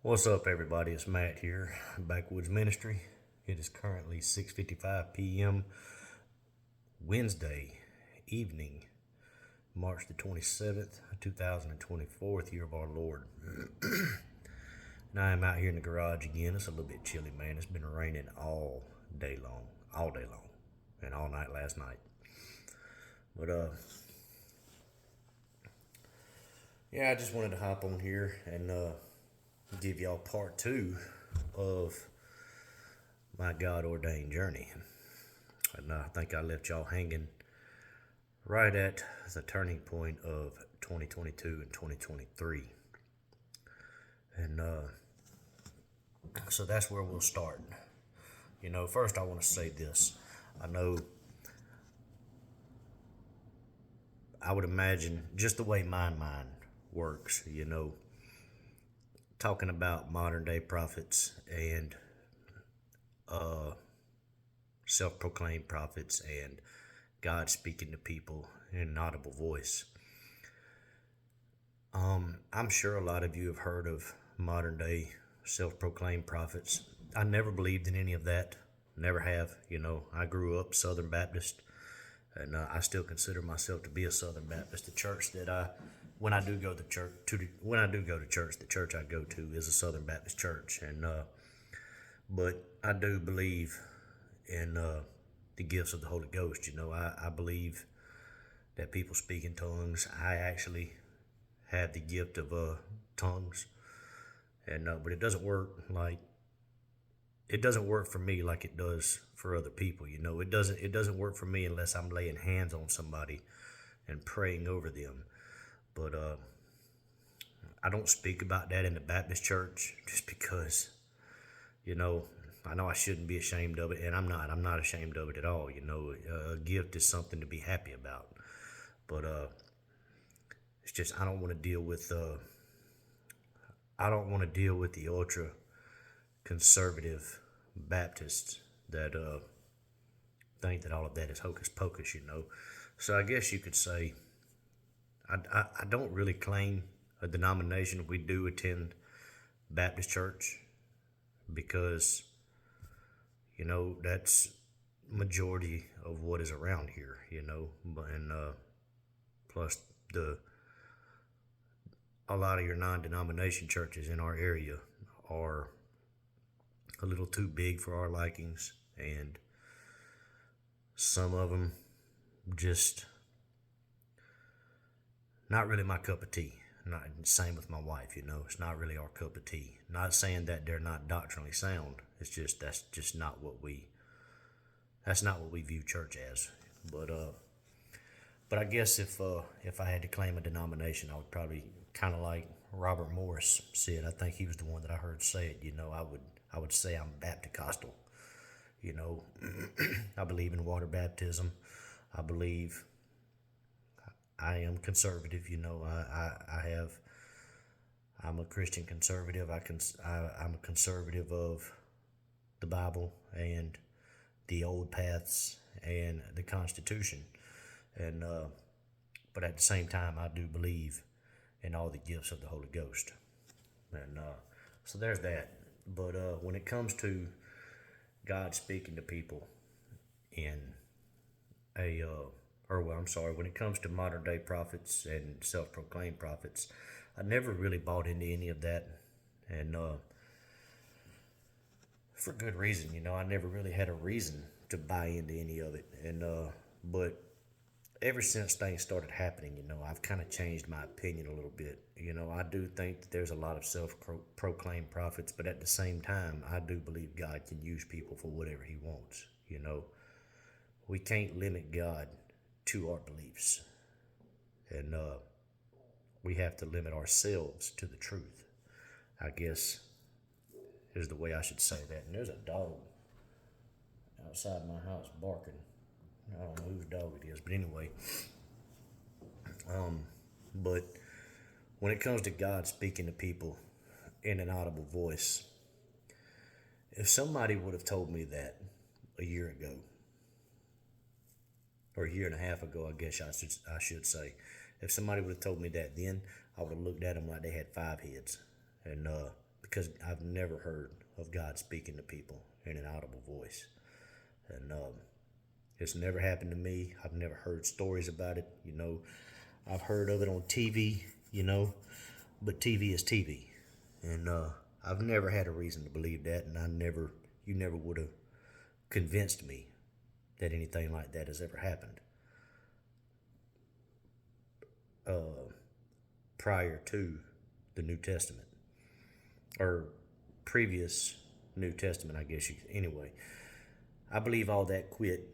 What's up, everybody? It's Matt here, Backwoods Ministry. It is currently 6:55 p.m. Wednesday evening, March the 27th, 2024, year of our Lord. Now I'm out here in the garage again. It's a little bit chilly, man. It's been raining all day long, and all night last night. But yeah, I just wanted to hop on here and give y'all part two of my God ordained journey. And I think I left y'all hanging right at the turning point of 2022 and 2023. And so that's where we'll start. First I want to say this. I know, I would imagine just the way my mind works, talking about modern day prophets and self proclaimed prophets and God speaking to people in an audible voice. I'm sure a lot of you have heard of modern day self proclaimed prophets. I never believed in any of that. Never have. I grew up Southern Baptist, and I still consider myself to be a Southern Baptist. The church that when I do go to church, the church I go to is a Southern Baptist church, and but I do believe in the gifts of the Holy Ghost. I believe that people speak in tongues. I actually have the gift of tongues, and but it doesn't work for me like it does for other people. It doesn't work for me unless I'm laying hands on somebody and praying over them. But I don't speak about that in the Baptist church just because, I know I shouldn't be ashamed of it, and I'm not. I'm not ashamed of it at all. A gift is something to be happy about. But it's just I don't want to deal with the ultra conservative Baptists that think that all of that is hocus pocus. So I guess you could say I don't really claim a denomination. We do attend Baptist church because that's majority of what is around here. And plus a lot of your non-denomination churches in our area are a little too big for our likings, and some of them just not really my cup of tea. Not same with my wife. It's not really our cup of tea. Not saying that they're not doctrinally sound. It's just that's not what we view church as. But I guess if I had to claim a denomination, I would probably kind of like Robert Morris said. I think he was the one that I heard say it. I would say I'm Baptist-costal. I believe in water baptism. I believe I am conservative. I'm a Christian conservative. I'm a conservative of the Bible and the old paths and the Constitution, and but at the same time, I do believe in all the gifts of the Holy Ghost, and so there's that. But when it comes to God speaking to people in when it comes to modern day prophets and self proclaimed prophets, I never really bought into any of that, and for good reason. I never really had a reason to buy into any of it, and but ever since things started happening, I've kind of changed my opinion a little bit. I do think that there's a lot of self-proclaimed prophets, but at the same time, I do believe God can use people for whatever He wants. We can't limit God to our beliefs, and we have to limit ourselves to the truth, I guess, is the way I should say that. And there's a dog outside my house barking. I don't know whose dog it is, but anyway. But when it comes to God speaking to people in an audible voice, if somebody would have told me that a year ago, or a year and a half ago, I guess I should say, if somebody would have told me that then, I would have looked at them like they had five heads, and because I've never heard of God speaking to people in an audible voice. And it's never happened to me. I've never heard stories about it. I've heard of it on TV, but TV is TV. And I've never had a reason to believe that. And you never would have convinced me that anything like that has ever happened prior to the New Testament, or previous New Testament, I guess. Anyway, I believe all that quit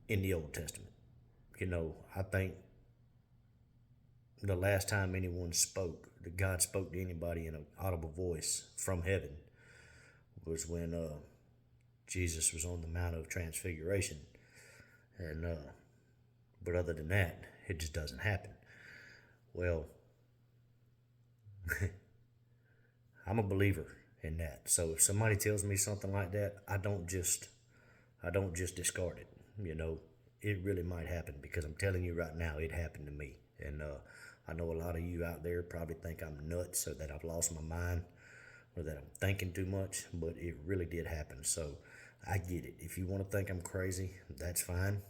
in the Old Testament. I think the last time anyone spoke, that God spoke to anybody in an audible voice from heaven, was when Jesus was on the Mount of Transfiguration. And but other than that, it just doesn't happen. Well, I'm a believer in that. So if somebody tells me something like that, I don't just discard it. It really might happen, because I'm telling you right now, it happened to me. And I know a lot of you out there probably think I'm nuts, or that I've lost my mind, or that I'm thinking too much, but it really did happen. So I get it. If you want to think I'm crazy, that's fine.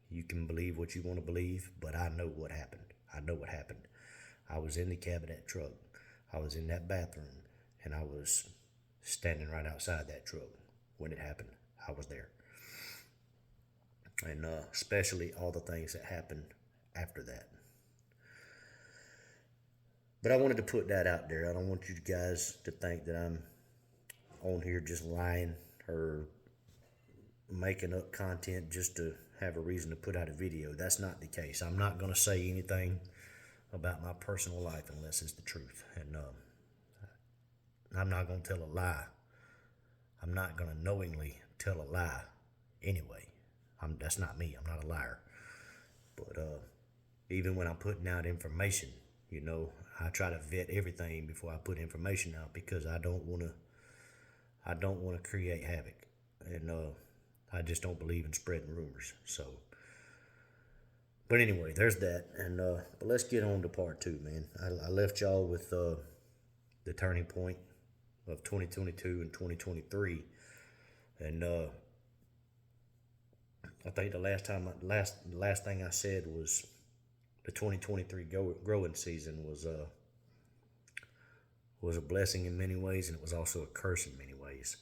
You can believe what you want to believe, but I know what happened. I know what happened. I was in the cab of that truck. I was in that bathroom, and I was standing right outside that truck when it happened. I was there. And especially all the things that happened after that. But I wanted to put that out there. I don't want you guys to think that I'm on here just lying or making up content just to have a reason to put out a video. That's not the case. I'm not going to say anything about my personal life unless it's the truth. And I'm not going to tell a lie. I'm not going to knowingly tell a lie anyway. That's not me. I'm not a liar. But even when I'm putting out information, I try to vet everything before I put information out, because I don't want to create havoc. And I just don't believe in spreading rumors. So, but anyway, there's that. And but let's get on to part 2, man. I left y'all with the turning point of 2022 and 2023, and I think the last thing I said was the 2023 growing season was a blessing in many ways, and it was also a curse in many ways.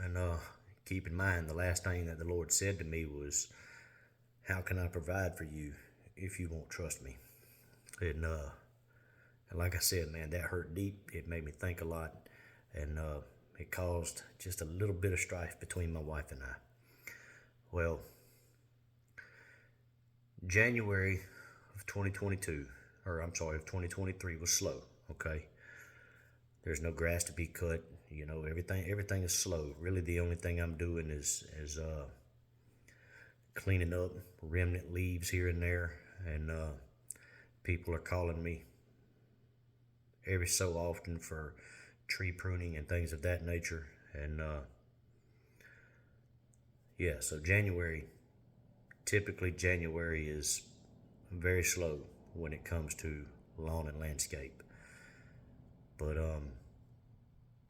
And keep in mind, the last thing that the Lord said to me was, "How can I provide for you if you won't trust me?" And like I said, man, that hurt deep. It made me think a lot, and it caused just a little bit of strife between my wife and I. Well, January of 2022, or I'm sorry, of 2023 was slow, okay? There's no grass to be cut, everything is slow. Really, the only thing I'm doing is cleaning up remnant leaves here and there, and people are calling me every so often for tree pruning and things of that nature. And yeah, so typically January is very slow when it comes to lawn and landscape. But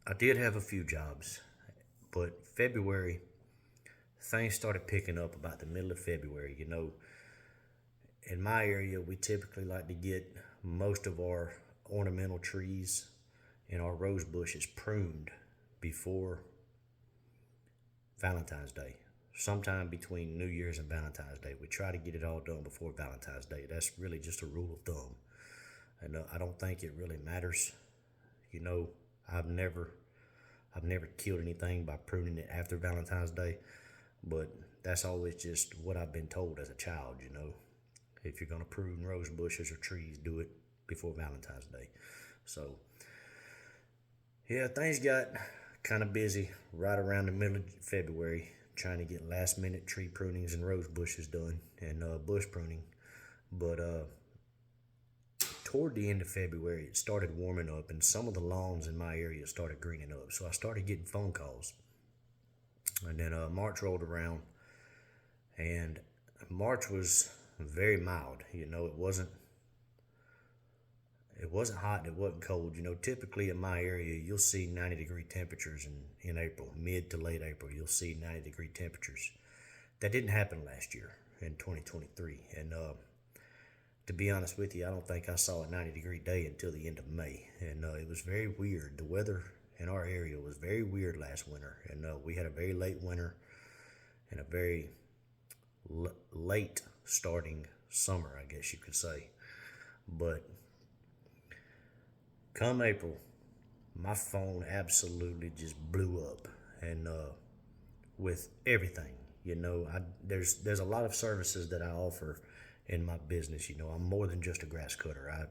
I did have a few jobs, but February, things started picking up about the middle of February. In my area, we typically like to get most of our ornamental trees and our rose bushes pruned before Valentine's Day. Sometime between New Year's and Valentine's Day. We try to get it all done before Valentine's Day. That's really just a rule of thumb. And I don't think it really matters. I've never killed anything by pruning it after Valentine's Day, but that's always just what I've been told as a child. If you're going to prune rose bushes or trees, do it before Valentine's Day. So, yeah, things got kind of busy right around the middle of February, trying to get last minute tree prunings and rose bushes done, and bush pruning. But toward the end of February, it started warming up, and some of the lawns in my area started greening up. So I started getting phone calls. And then March rolled around, and March was very mild. It it wasn't hot and it wasn't cold. Typically in my area, you'll see 90-degree temperatures in April, mid to late April. You'll see 90-degree temperatures. That didn't happen last year in 2023. And to be honest with you, I don't think I saw a 90-degree day until the end of May. And it was very weird. The weather in our area was very weird last winter. And we had a very late winter and a very late starting summer, I guess you could say. But come April, my phone absolutely just blew up, and with everything, there's a lot of services that I offer in my business. I'm more than just a grass cutter.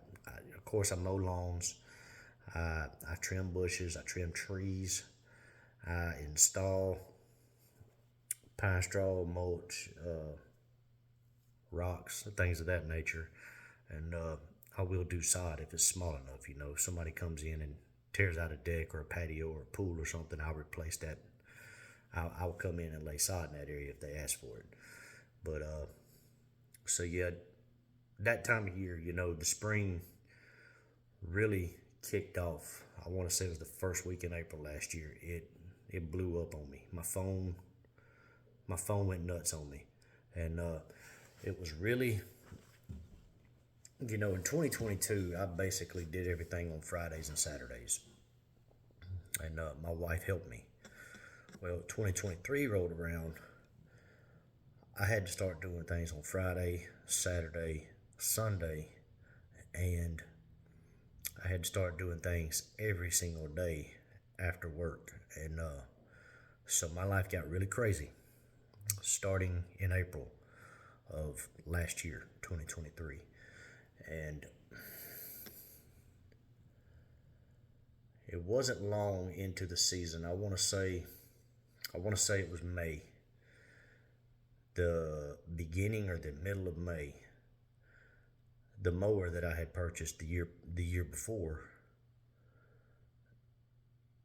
Of course, I mow lawns, I trim bushes, I trim trees, I install pine straw, mulch, rocks, things of that nature, and I will do sod if it's small enough. If somebody comes in and tears out a deck or a patio or a pool or something, I'll replace that. I'll come in and lay sod in that area if they ask for it. But so yeah, that time of year, the spring really kicked off. I want to say it was the first week in April last year. It blew up on me. My phone went nuts on me, and it was really, in 2022, I basically did everything on Fridays and Saturdays, and my wife helped me. Well, 2023 rolled around. I had to start doing things on Friday, Saturday, Sunday, and I had to start doing things every single day after work. And so my life got really crazy starting in April of last year, 2023. And it wasn't long into the season. I want to say it was May. The beginning or the middle of May. The mower that I had purchased the year before,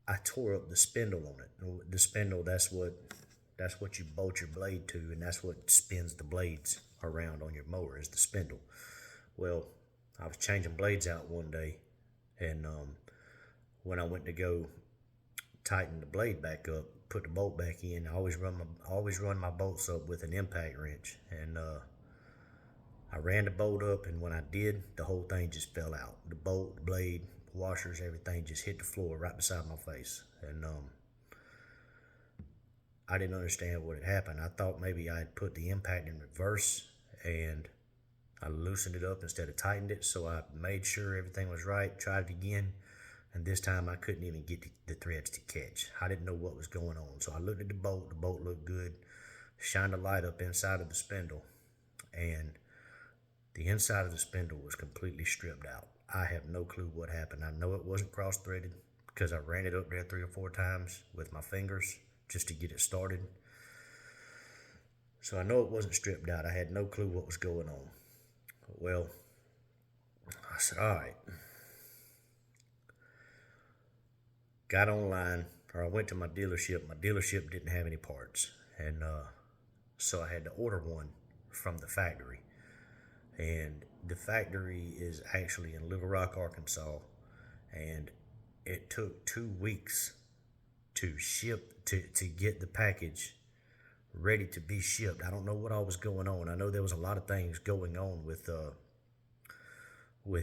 I tore up the spindle on it. The spindle, that's what you bolt your blade to, and that's what spins the blades around on your mower is the spindle. Well, I was changing blades out one day, and when I went to go tighten the blade back up, put the bolt back in, I always run my bolts up with an impact wrench, and I ran the bolt up, and when I did, the whole thing just fell out. The bolt, the blade, washers, everything just hit the floor right beside my face, and I didn't understand what had happened. I thought maybe I had put the impact in reverse, and I loosened it up instead of tightened it, so I made sure everything was right, tried it again, and this time I couldn't even get the threads to catch. I didn't know what was going on, so I looked at the bolt looked good, shined a light up inside of the spindle, and the inside of the spindle was completely stripped out. I have no clue what happened. I know it wasn't cross-threaded because I ran it up there 3 or 4 times with my fingers just to get it started. So I know it wasn't stripped out. I had no clue what was going on. Well, I said, all right. Got online, or I went to my dealership. My dealership didn't have any parts, and so I had to order one from the factory. And the factory is actually in Little Rock, Arkansas, and it took 2 weeks to ship to get the package ready to be shipped. I don't know what all was going on. I know there was a lot of things going on with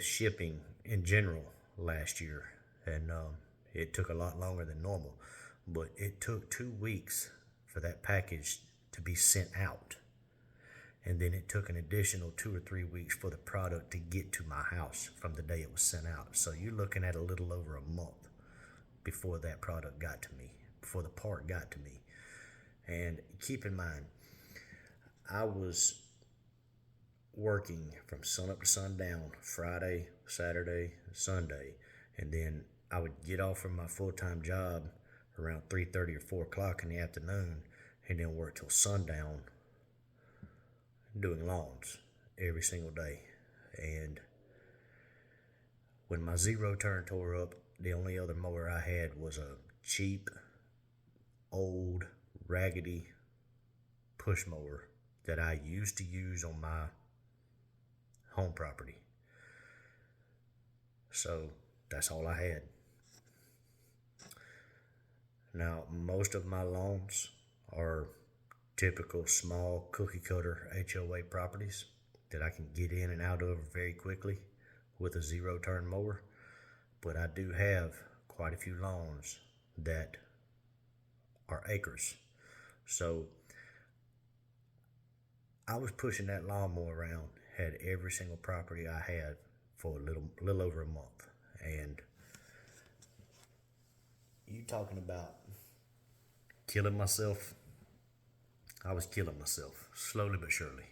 shipping in general last year, and it took a lot longer than normal. But it took 2 weeks for that package to be sent out. And then it took an additional 2 or 3 weeks for the product to get to my house from the day it was sent out. So you're looking at a little over a month before that product got to me, before the part got to me. And keep in mind, I was working from sunup to sundown, Friday, Saturday, Sunday, and then I would get off from my full-time job around 3:30 or 4 o'clock in the afternoon, and then work till sundown doing lawns every single day. And when my zero turn tore up, the only other mower I had was a cheap, old, raggedy push mower that I used to use on my home property. So that's all I had. Now, most of my loans are typical small cookie cutter HOA properties that I can get in and out of very quickly with a zero turn mower. But I do have quite a few loans that are acres. So I was pushing that lawnmower around, had every single property I had for a little over a month. And you talking about killing myself? I was killing myself slowly but surely.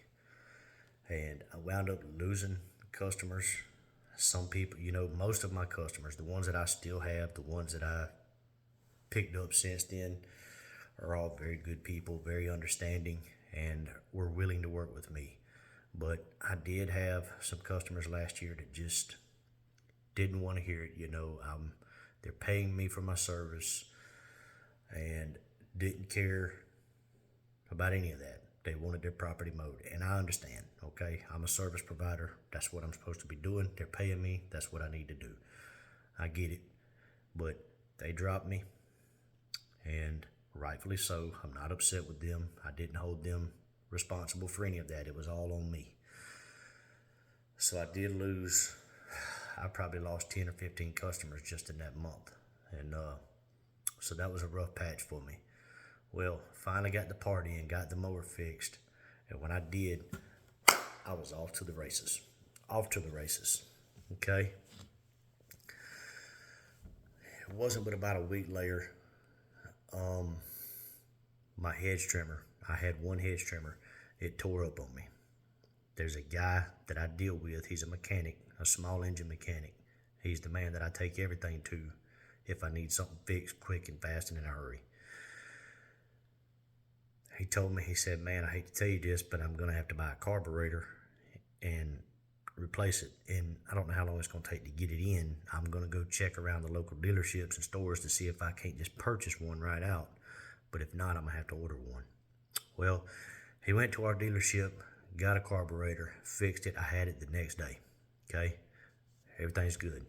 And I wound up losing customers. Some people, most of my customers, the ones that I still have, the ones that I picked up since then, are all very good people, very understanding, and were willing to work with me. But I did have some customers last year that just didn't want to hear it. They're paying me for my service and didn't care about any of that. They wanted their property mowed, and I understand. Okay, I'm a service provider. That's what I'm supposed to be doing. They're paying me. That's what I need to do. I get it, but they dropped me, and rightfully so. I'm not upset with them. I didn't hold them responsible for any of that. It was all on me. So I did lose. I probably lost 10 or 15 customers just in that month, and so that was a rough patch for me. Well, finally got the party and got the mower fixed, and when I did, I was off to the races. Off to the races. Okay. It wasn't but about a week later, my hedge trimmer, I had one hedge trimmer, it tore up on me. There's a guy that I deal with. He's a mechanic, a small engine mechanic. He's the man that I take everything to if I need something fixed quick and fast and in a hurry. He told me, he said, man, I hate to tell you this, but I'm going to have to buy a carburetor and replace it. And I don't know how long it's going to take to get it in. I'm going to go check around the local dealerships and stores to see if I can't just purchase one right out. But if not, I'm going to have to order one. Well, he went to our dealership, got a carburetor, fixed it. I had it the next day. Okay? Everything's good.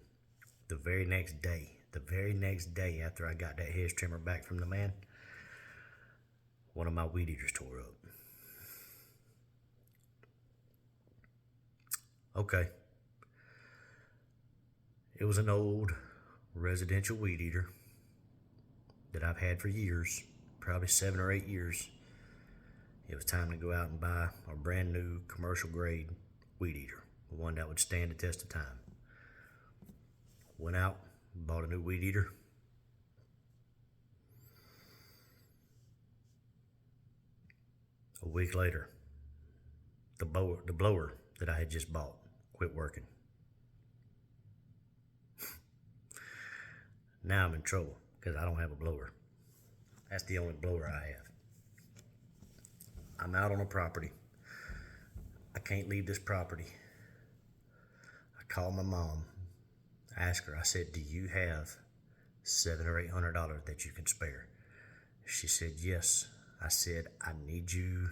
The very next day after I got that hedge trimmer back from the man, one of my weed eaters tore up. Okay. It was an old residential weed eater that I've had for years, probably 7 or 8 years. It was time to go out and buy a brand new commercial grade weed eater, one that would stand the test of time. Went out, bought a new weed eater. A week later, the blower that I had just bought quit working. Now I'm in trouble because I don't have a blower. That's the only blower I have. I'm out on a property. I can't leave this property. I called my mom, asked her, I said, do you have $700 or $800 that you can spare? She said, yes. I said, I need you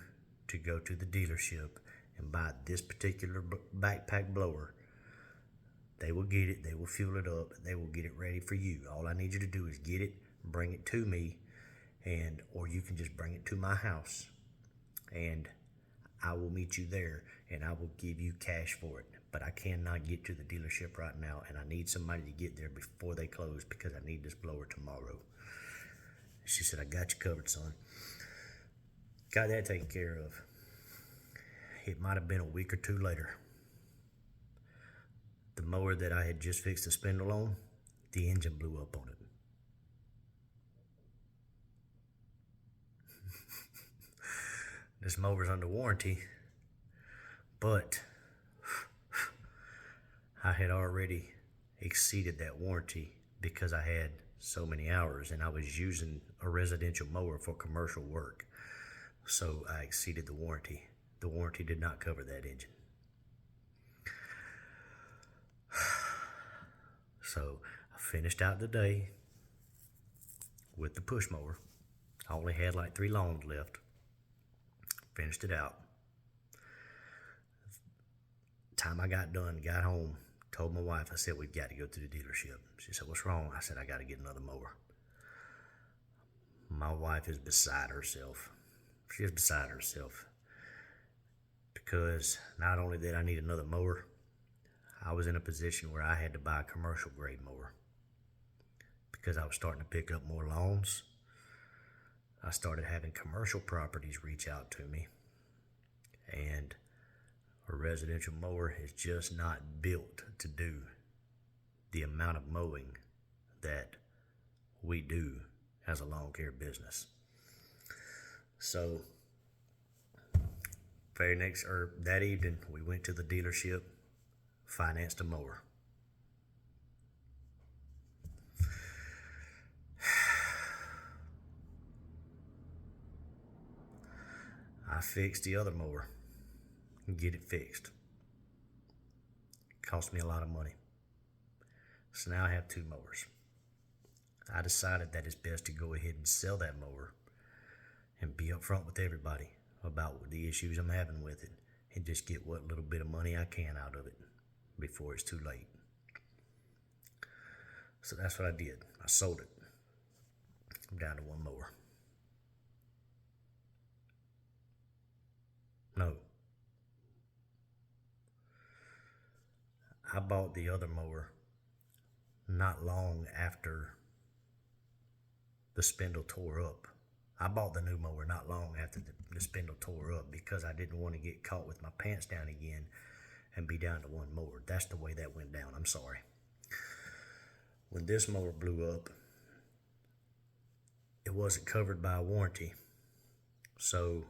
to go to the dealership and buy this particular backpack blower. They will get it, they will fuel it up, they will get it ready for you. All I need you to do is get it, bring it to me, or you can just bring it to my house, and I will meet you there, and I will give you cash for it. But I cannot get to the dealership right now, and I need somebody to get there before they close because I need this blower tomorrow. She said, I got you covered, son. Got that taken care of. It might have been a week or two later. The mower that I had just fixed the spindle on, the engine blew up on it. This mower's under warranty, but I had already exceeded that warranty because I had so many hours and I was using a residential mower for commercial work. So I exceeded the warranty. The warranty did not cover that engine. So I finished out the day with the push mower. I only had like 3 lawns left. Finished it out. Time I got done, got home, Told my wife, I said, we've got to go to the dealership. She said, what's wrong? I said, I got to get another mower. My wife is beside herself. She is beside herself because not only did I need another mower, I was in a position where I had to buy a commercial grade mower because I was starting to pick up more lawns. I started having commercial properties reach out to me, and a residential mower is just not built to do the amount of mowing that we do as a lawn care business. So that evening we went to the dealership, financed a mower. I fixed the other mower and get it fixed. It cost me a lot of money. So now I have two mowers. I decided that it's best to go ahead and sell that mower and be upfront with everybody about the issues I'm having with it and just get what little bit of money I can out of it before it's too late. So that's what I did. I sold it. I'm down to one mower. No. I bought the other mower not long after the spindle tore up. I bought the new mower not long after the spindle tore up because I didn't want to get caught with my pants down again and be down to one mower. That's the way that went down. I'm sorry. When this mower blew up, it wasn't covered by a warranty. So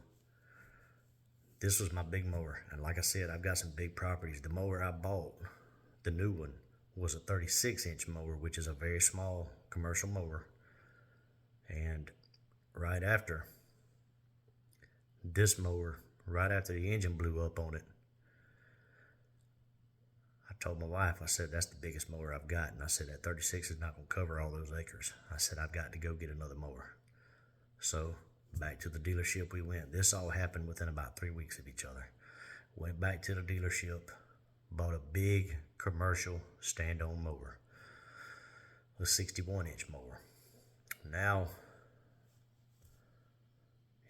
this was my big mower. And like I said, I've got some big properties. The mower I bought, the new one, was a 36-inch mower, which is a very small commercial mower. And right after this mower, right after the engine blew up on it, I told my wife, I said, that's the biggest mower I've got. And I said, that 36 is not going to cover all those acres. I said, I've got to go get another mower. So back to the dealership we went. This all happened within about 3 weeks of each other. Went back to the dealership, bought a big commercial stand-on mower, a 61-inch mower. Now,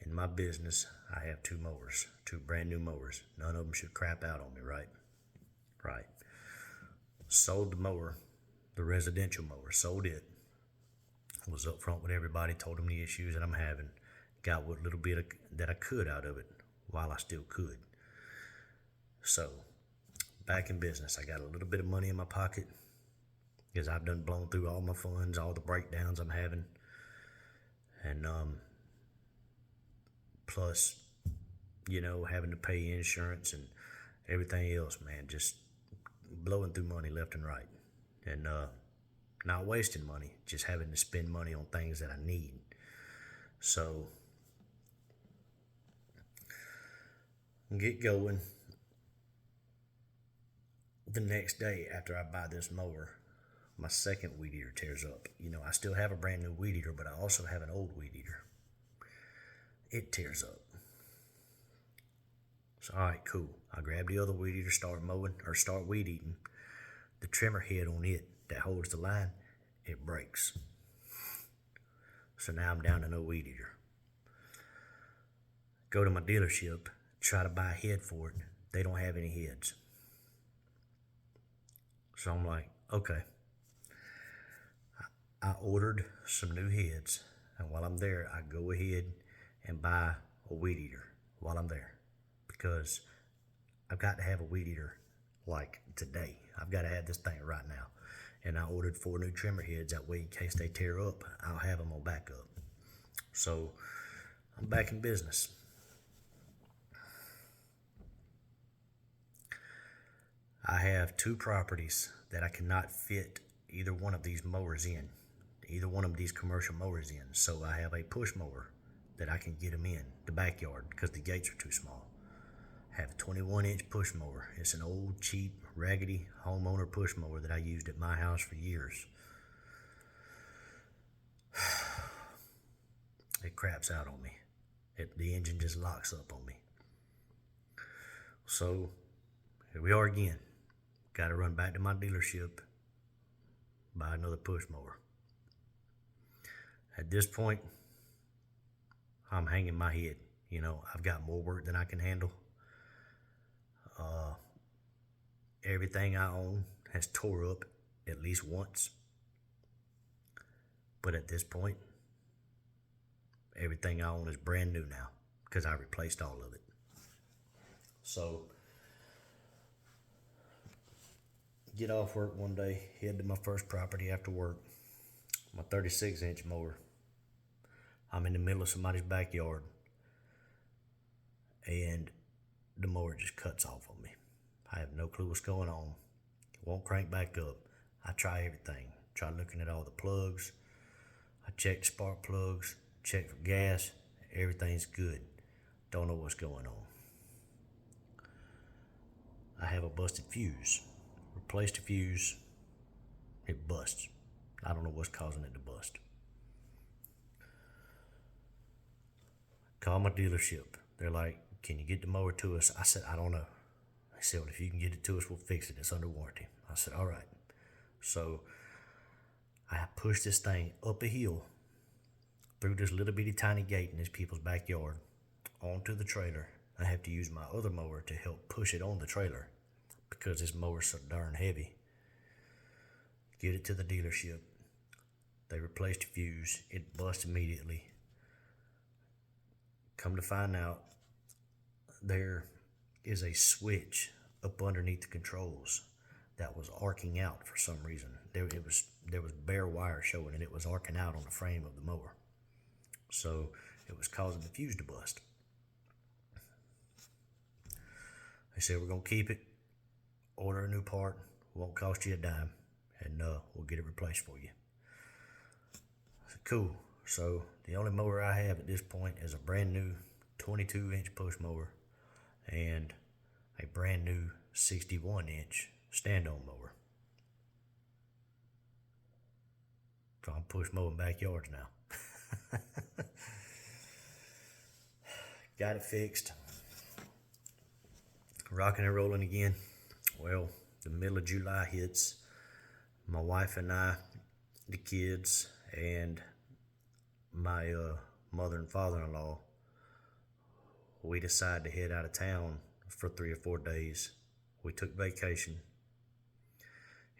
in my business, I have two mowers, two brand new mowers. None of them should crap out on me, right? Right. Sold the mower, the residential mower, sold it. Was up front with everybody, told them the issues that I'm having. Got what little bit that I could out of it while I still could. So, back in business. I got a little bit of money in my pocket because I've done blown through all my funds, all the breakdowns I'm having. And plus, having to pay insurance and everything else, man, just blowing through money left and right. And not wasting money, just having to spend money on things that I need. So, get going. The next day after I buy this mower, my second weed eater tears up. I still have a brand new weed eater, but I also have an old weed eater. It tears up. So, all right, cool. I grab the other weed eater, start weed eating. The trimmer head on it that holds the line, it breaks. So now I'm down to no weed eater. Go to my dealership, try to buy a head for it. They don't have any heads. So I'm like, okay. I ordered some new heads, and while I'm there, I go ahead and buy a weed eater while I'm there because I've got to have a weed eater like today. I've got to have this thing right now. And I ordered 4 new trimmer heads. That way, in case they tear up, I'll have them on backup. So I'm back in business. I have 2 properties that I cannot fit either one of these mowers in, either one of these commercial mowers in. So I have a push mower that I can get them in the backyard because the gates are too small. I have a 21-inch push mower. It's an old, cheap, raggedy homeowner push mower that I used at my house for years. It craps out on me. The engine just locks up on me. So here we are again. Got to run back to my dealership, buy another push mower. At this point, I'm hanging my head. I've got more work than I can handle. Uh, Everything I own has tore up at least once. But at this point, everything I own is brand new now because I replaced all of it. So, get off work one day, head to my first property after work, my 36-inch mower. I'm in the middle of somebody's backyard, and the mower just cuts off on me. I have no clue what's going on. It won't crank back up. I try everything. Try looking at all the plugs. I check spark plugs, check for gas. Everything's good. Don't know what's going on. I have a busted fuse. Replaced the fuse. It busts. I don't know what's causing it to bust. Call my dealership. They're like, can you get the mower to us? I said, I don't know. They said, well, if you can get it to us, we'll fix it. It's under warranty. I said, all right. So I pushed this thing up a hill through this little bitty tiny gate in these people's backyard onto the trailer. I have to use my other mower to help push it on the trailer because this mower's so darn heavy. Get it to the dealership. They replaced the fuse. It bust immediately. Come to find out, there is a switch up underneath the controls that was arcing out for some reason. There was bare wire showing, and it was arcing out on the frame of the mower. So it was causing the fuse to bust. They said, we're going to keep it, order a new part, won't cost you a dime, and we'll get it replaced for you. I said, cool. So the only mower I have at this point is a brand new 22-inch push mower and a brand new 61-inch stand-on mower. So I'm push mowing backyards now. Got it fixed. Rocking and rolling again. Well, the middle of July hits. My wife and I, the kids, and my mother and father-in-law, we decided to head out of town for 3 or 4 days. We took vacation,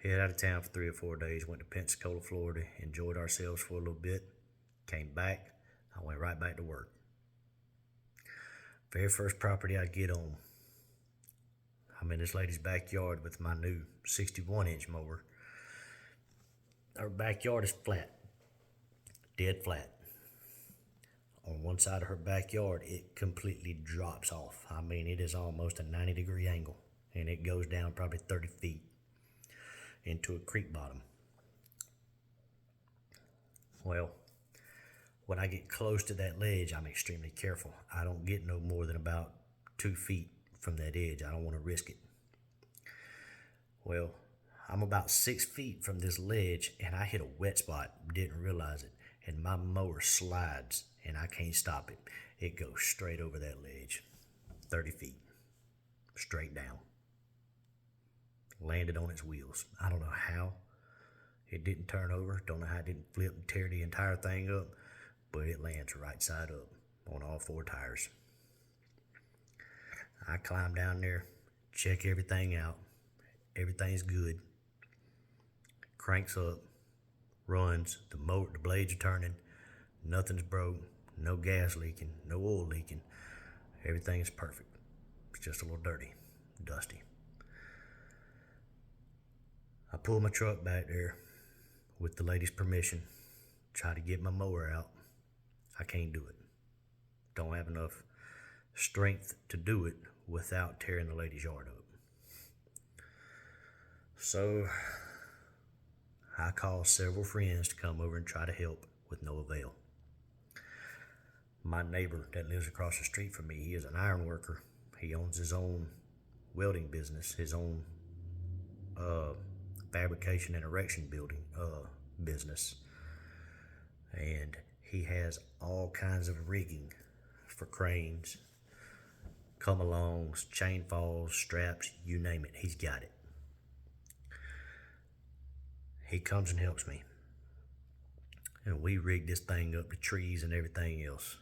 head out of town for 3 or 4 days, went to Pensacola, Florida, enjoyed ourselves for a little bit, came back, I went right back to work. Very first property I get on, I'm in this lady's backyard with my new 61-inch mower. Our backyard is flat, dead flat. On one side of her backyard, it completely drops off. I mean, it is almost a 90-degree angle, and it goes down probably 30 feet into a creek bottom. Well, when I get close to that ledge, I'm extremely careful. I don't get no more than about 2 feet from that edge. I don't want to risk it. Well, I'm about 6 feet from this ledge, and I hit a wet spot, didn't realize it, and my mower slides, and I can't stop it. It goes straight over that ledge, 30 feet, straight down. Landed on its wheels. I don't know how it didn't turn over. Don't know how it didn't flip and tear the entire thing up, but it lands right side up on all 4 tires. I climb down there, check everything out. Everything's good. Cranks up, runs. The blades are turning. Nothing's broke. No gas leaking. No oil leaking. Everything is perfect. It's just a little dirty, dusty. I pull my truck back there with the lady's permission. Try to get my mower out. I can't do it. Don't have enough strength to do it without tearing the lady's yard up. So I call several friends to come over and try to help with no avail. My neighbor that lives across the street from me, he is an iron worker. He owns his own welding business, his own fabrication and erection building business. And he has all kinds of rigging for cranes, come-alongs, chain falls, straps, you name it, he's got it. he comes and helps me. And we rigged this thing up to trees and everything else.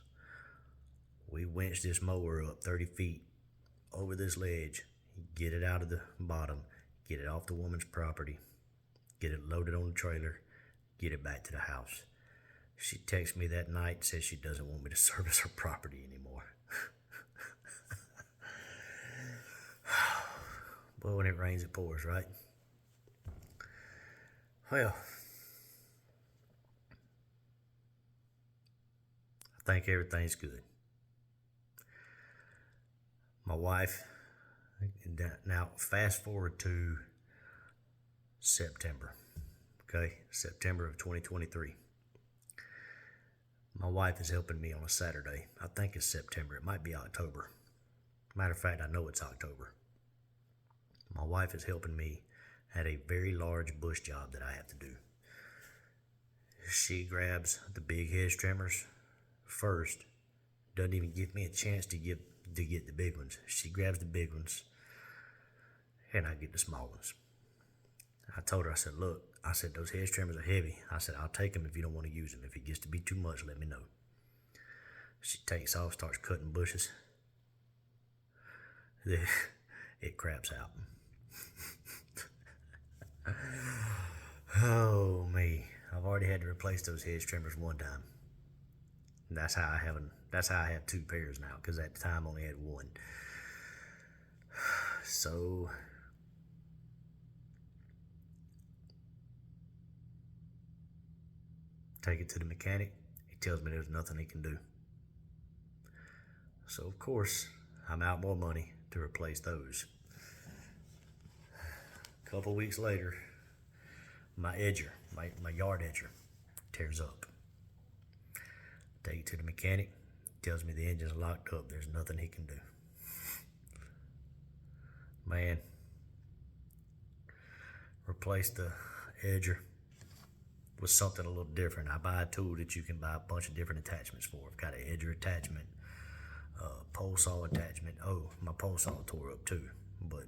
We winched this mower up 30 feet over this ledge, get it out of the bottom, get it off the woman's property, get it loaded on the trailer, get it back to the house. She texts me that night and says she doesn't want me to service her property anymore. But when it rains, it pours, right? Well, I think everything's good. My wife, now fast forward to September, okay? September of 2023. My wife is helping me on a Saturday. I think it's September. It might be October. Matter of fact, I know it's October. My wife is helping me at a very large bush job that I have to do. She grabs the big hedge trimmers first. Doesn't even give me a chance to get the big ones. She grabs the big ones, and I get the small ones. I told her, I said, look, I said, those hedge trimmers are heavy. I said, I'll take them if you don't want to use them. If it gets to be too much, let me know. She takes off, starts cutting bushes. It craps out. Oh, me. I've already had to replace those hedge trimmers one time. That's how I have two pairs now, because at the time I only had one. So take it to the mechanic. He tells me there's nothing he can do. So of course I'm out more money to replace those. A couple weeks later, my edger, my yard edger, tears up. Take it to the mechanic. Tells me the engine's locked up. There's nothing he can do. Man, replace the edger with something a little different. I buy a tool that you can buy a bunch of different attachments for. I've got an edger attachment, pole saw attachment. Oh, my pole saw tore up too, but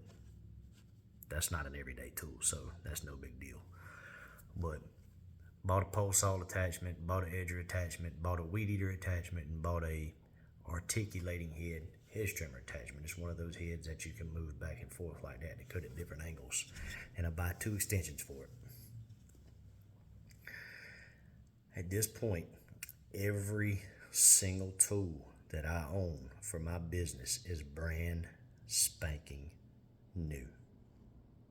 that's not an everyday tool, so that's no big deal. But bought a pole saw attachment, bought an edger attachment, bought a weed eater attachment, and bought a articulating head hedge trimmer attachment. It's one of those heads that you can move back and forth like that to cut at different angles. And I buy 2 extensions for it. At this point, every single tool that I own for my business is brand spanking new.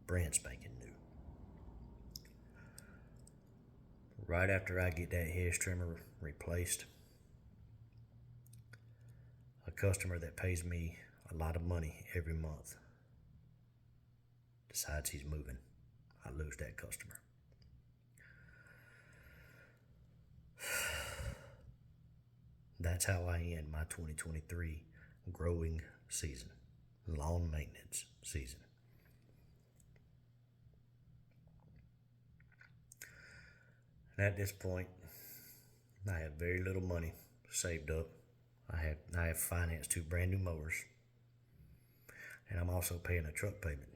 Brand spanking new. Right after I get that hedge trimmer replaced, a customer that pays me a lot of money every month decides he's moving. I lose that customer. That's how I end my 2023 growing season, lawn maintenance season. And at this point, I have very little money saved up. I have financed 2 brand new mowers, and I'm also paying a truck payment.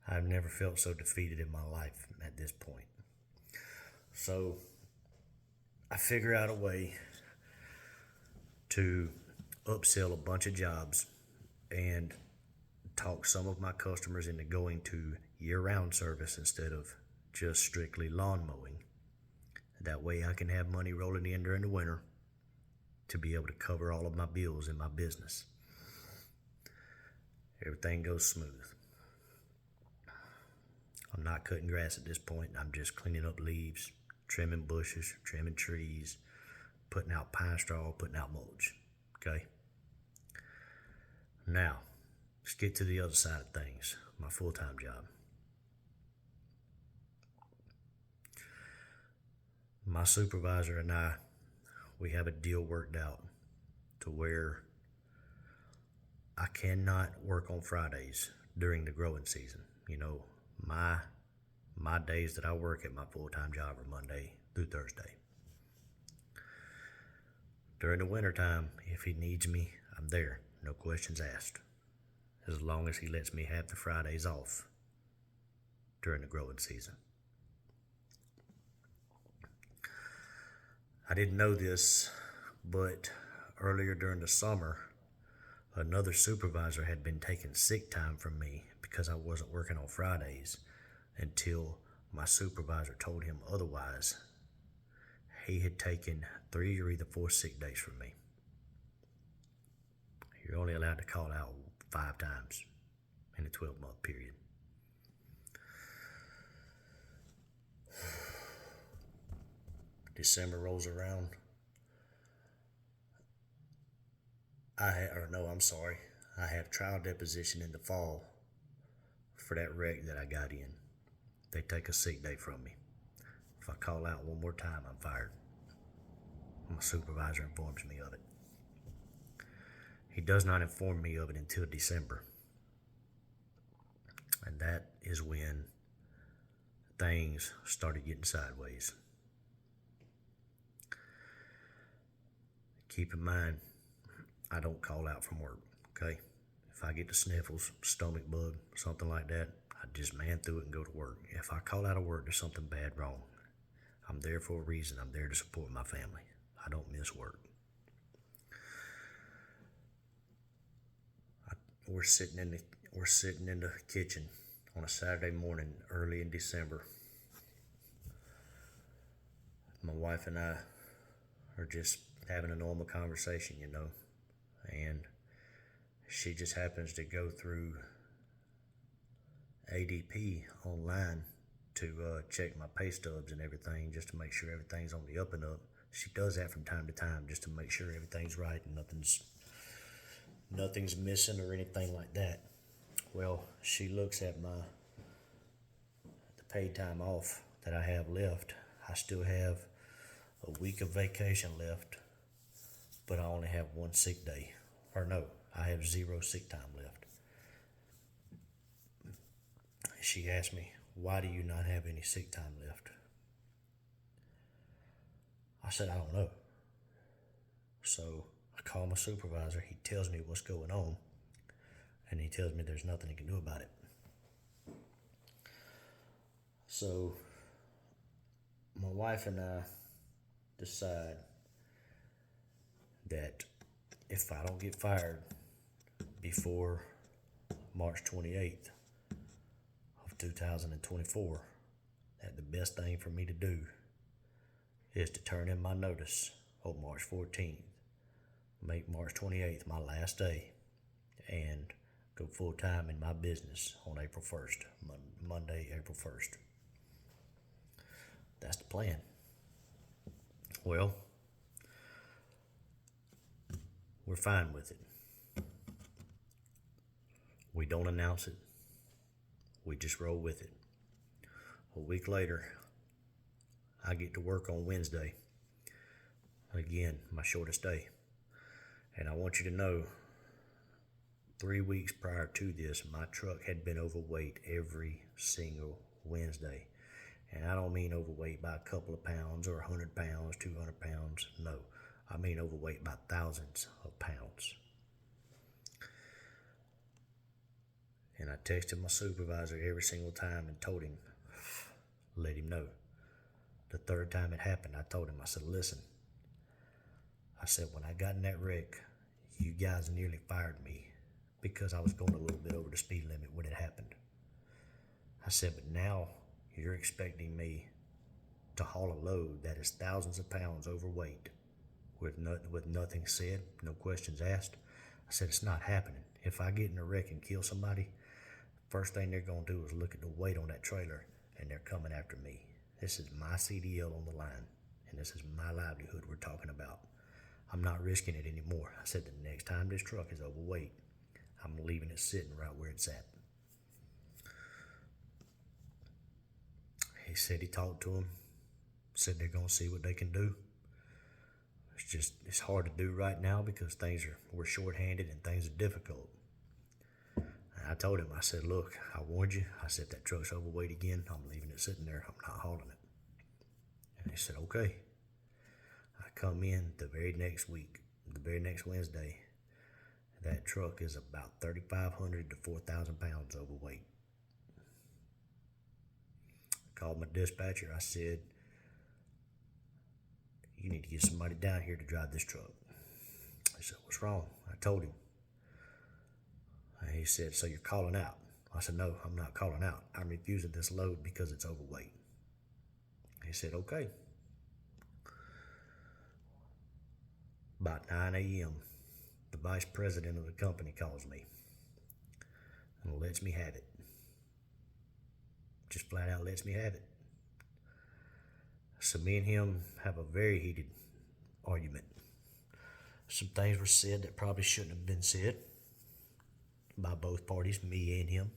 I've never felt so defeated in my life at this point. So I figure out a way to upsell a bunch of jobs and talk some of my customers into going to year-round service instead of just strictly lawn mowing. That way I can have money rolling in during the winter to be able to cover all of my bills in my business. Everything goes smooth. I'm not cutting grass at this point. I'm just cleaning up leaves, trimming bushes, trimming trees, putting out pine straw, putting out mulch. Okay? Now, let's get to the other side of things, my full-time job. My supervisor and I, we have a deal worked out to where I cannot work on Fridays during the growing season. You know, my days that I work at my full-time job are Monday through Thursday. During the wintertime, if he needs me, I'm there, no questions asked, as long as he lets me have the Fridays off during the growing season. I didn't know this, but earlier during the summer, another supervisor had been taking sick time from me because I wasn't working on Fridays until my supervisor told him otherwise. He had taken 3 or either 4 sick days from me. You're only allowed to call out 5 times in a 12-month period. December rolls around. I have trial deposition in the fall for that wreck that I got in. They take a sick day from me. If I call out one more time, I'm fired. My supervisor informs me of it. He does not inform me of it until December. And that is when things started getting sideways. Keep in mind, I don't call out from work, okay? If I get the sniffles, stomach bug, something like that, I just man through it and go to work. If I call out of work, there's something bad wrong. I'm there for a reason. I'm there to support my family. I don't miss work. We're sitting in the kitchen on a Saturday morning early in December. My wife and I are just having a normal conversation, and she just happens to go through ADP online to check my pay stubs and everything, just to make sure everything's on the up and up. She does that from time to time just to make sure everything's right and nothing's missing or anything like that. Well, she looks at the paid time off that I have left. I still have a week of vacation left, but I only have 1 sick day. Or no, I have 0 sick time left. She asked me, why do you not have any sick time left? I said, I don't know. So I call my supervisor. He tells me what's going on, and he tells me there's nothing he can do about it. So my wife and I decide that if I don't get fired before March 28th of 2024, that the best thing for me to do is to turn in my notice on March 14th, make March 28th my last day, and go full time in my business on April 1st, Monday, April 1st. That's the plan. Well, we're fine with it. We don't announce it. We just roll with it. A week later, I get to work on Wednesday. Again, my shortest day. And I want you to know, 3 weeks prior to this, my truck had been overweight every single Wednesday. And I don't mean overweight by a couple of pounds or 100 pounds, 200 pounds. No, I mean overweight by thousands of pounds. And I texted my supervisor every single time and told him, let him know. The 3rd time it happened, I told him, I said, listen, I said, when I got in that wreck, you guys nearly fired me because I was going a little bit over the speed limit when it happened. I said, but now you're expecting me to haul a load that is thousands of pounds overweight with nothing said, no questions asked. I said, it's not happening. If I get in a wreck and kill somebody, first thing they're going to do is look at the weight on that trailer, and they're coming after me. This is my CDL on the line, and this is my livelihood we're talking about. I'm not risking it anymore. I said, the next time this truck is overweight, I'm leaving it sitting right where it's at. He said he talked to him, said they're going to see what they can do. It's hard to do right now because we're shorthanded and things are difficult. And I told him, I said, look, I warned you. I said, that truck's overweight again. I'm leaving it sitting there. I'm not hauling it. And he said, okay. I come in the very next week, the very next Wednesday, That truck is about 3,500 to 4,000 pounds overweight. I called my dispatcher. I said, "You need to get somebody down here to drive this truck." He said, "What's wrong?" I told him. And he said, "So you're calling out?" I said, "No, I'm not calling out. I'm refusing this load because it's overweight." He said, "Okay." About 9 a.m., the vice president of the company calls me and lets me have it. Just flat out lets me have it. So me and him have a very heated argument. Some things were said that probably shouldn't have been said by both parties, me and him.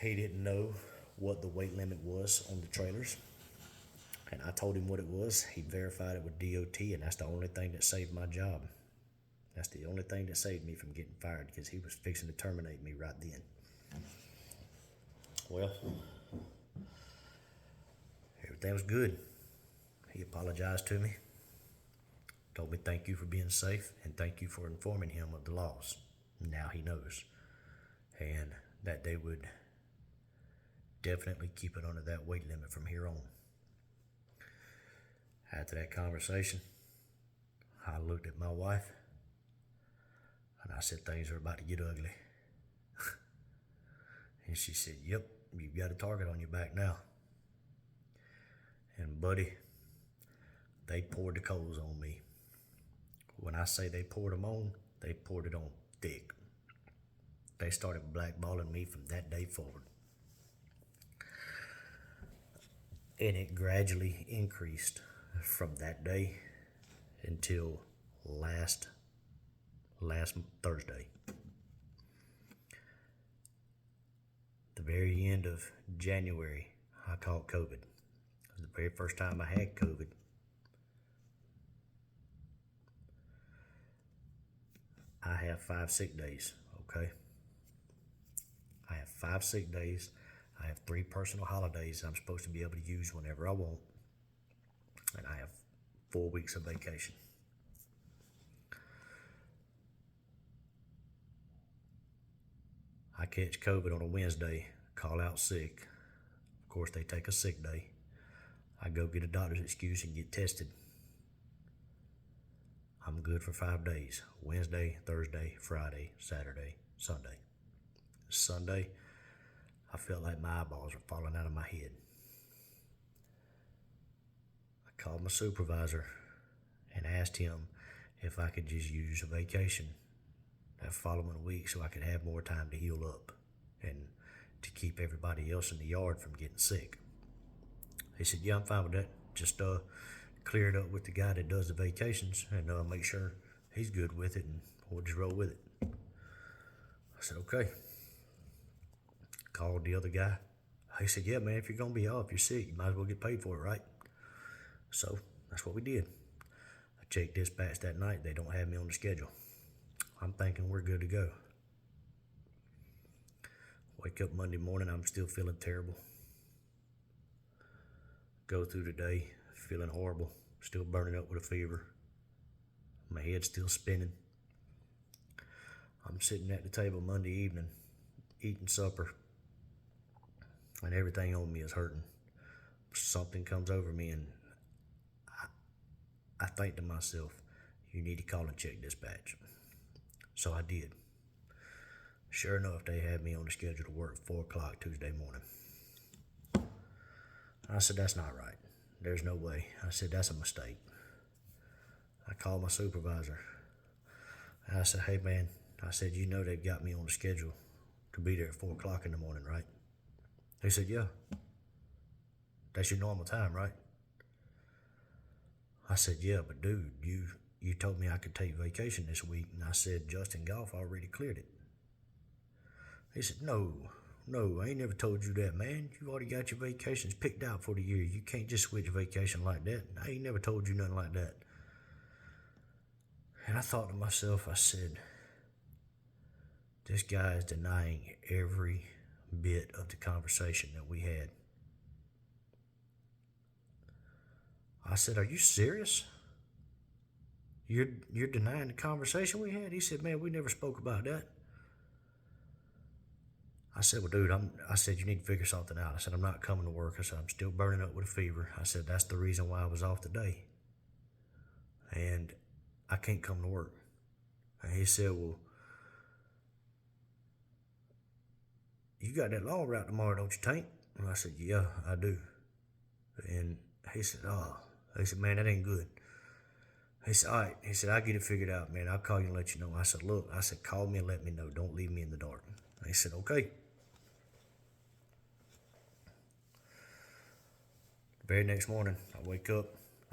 He didn't know what the weight limit was on the trailers, and I told him what it was. He verified it with DOT, and that's the only thing that saved my job. That's the only thing that saved me from getting fired, because he was fixing to terminate me right then. Well, everything was good. He apologized to me, told me thank you for being safe, and thank you for informing him of the laws. Now he knows. And that they would definitely keep it under that weight limit from here on. After that conversation, I looked at my wife and I said, "Things are about to get ugly." And she said, "Yep, you've got a target on your back now." And buddy, they poured the coals on me. When I say they poured them on, they poured it on thick. They started blackballing me from that day forward. And it gradually increased from that day until last Thursday. The very end of January, I caught COVID. It was the very first time I had COVID. I have 5 sick days, okay? I have 5 sick days. I have 3 personal holidays I'm supposed to be able to use whenever I want. And I have 4 weeks of vacation. I catch COVID on a Wednesday, call out sick. Of course, they take a sick day. I go get a doctor's excuse and get tested. I'm good for 5 days. Wednesday, Thursday, Friday, Saturday, Sunday. Sunday, I felt like my eyeballs were falling out of my head. I called my supervisor and asked him if I could just use a vacation that following week so I could have more time to heal up and to keep everybody else in the yard from getting sick. He said, "Yeah, I'm fine with that. Just clear it up with the guy that does the vacations and make sure he's good with it, and we'll just roll with it." I said, "Okay." Called the other guy. He said, "Yeah, man, if you're going to be off, you're sick, you might as well get paid for it, right?" So that's what we did. I checked dispatch that night. They don't have me on the schedule. I'm thinking we're good to go. Wake up Monday morning, I'm still feeling terrible. Go through the day feeling horrible, still burning up with a fever. My head's still spinning. I'm sitting at the table Monday evening, eating supper, and everything on me is hurting. Something comes over me, and I think to myself, "You need to call and check dispatch." So I did. Sure enough, they had me on the schedule to work 4 o'clock Tuesday morning. I said, "That's not right. There's no way." I said, "That's a mistake." I called my supervisor. I said, "Hey man," I said, "you know they've got me on the schedule to be there at 4 o'clock in the morning, right?" He said, "Yeah. That's your normal time, right?" I said, "Yeah, but dude, you told me I could take vacation this week." And I said, "Justin Golf already cleared it." He said, No, I ain't never told you that, man. You already got your vacations picked out for the year. You can't just switch vacation like that. I ain't never told you nothing like that." And I thought to myself, I said, this guy is denying every bit of the conversation that we had. I said, "Are you serious? You're denying the conversation we had? He said, man, we never spoke about that. I said, well, dude, I said, you need to figure something out. I said, I'm not coming to work. I said, I'm still burning up with a fever. I said, that's the reason why I was off today. And I can't come to work. And he said, well, you got that long route tomorrow, don't you, Tank? And I said, yeah, I do. And he said, oh, he said, man, that ain't good. He said, all right. He said, I'll get it figured out, man. I'll call you and let you know. I said, look, I said, call me and let me know. Don't leave me in the dark. He said, okay. The very next morning, I wake up.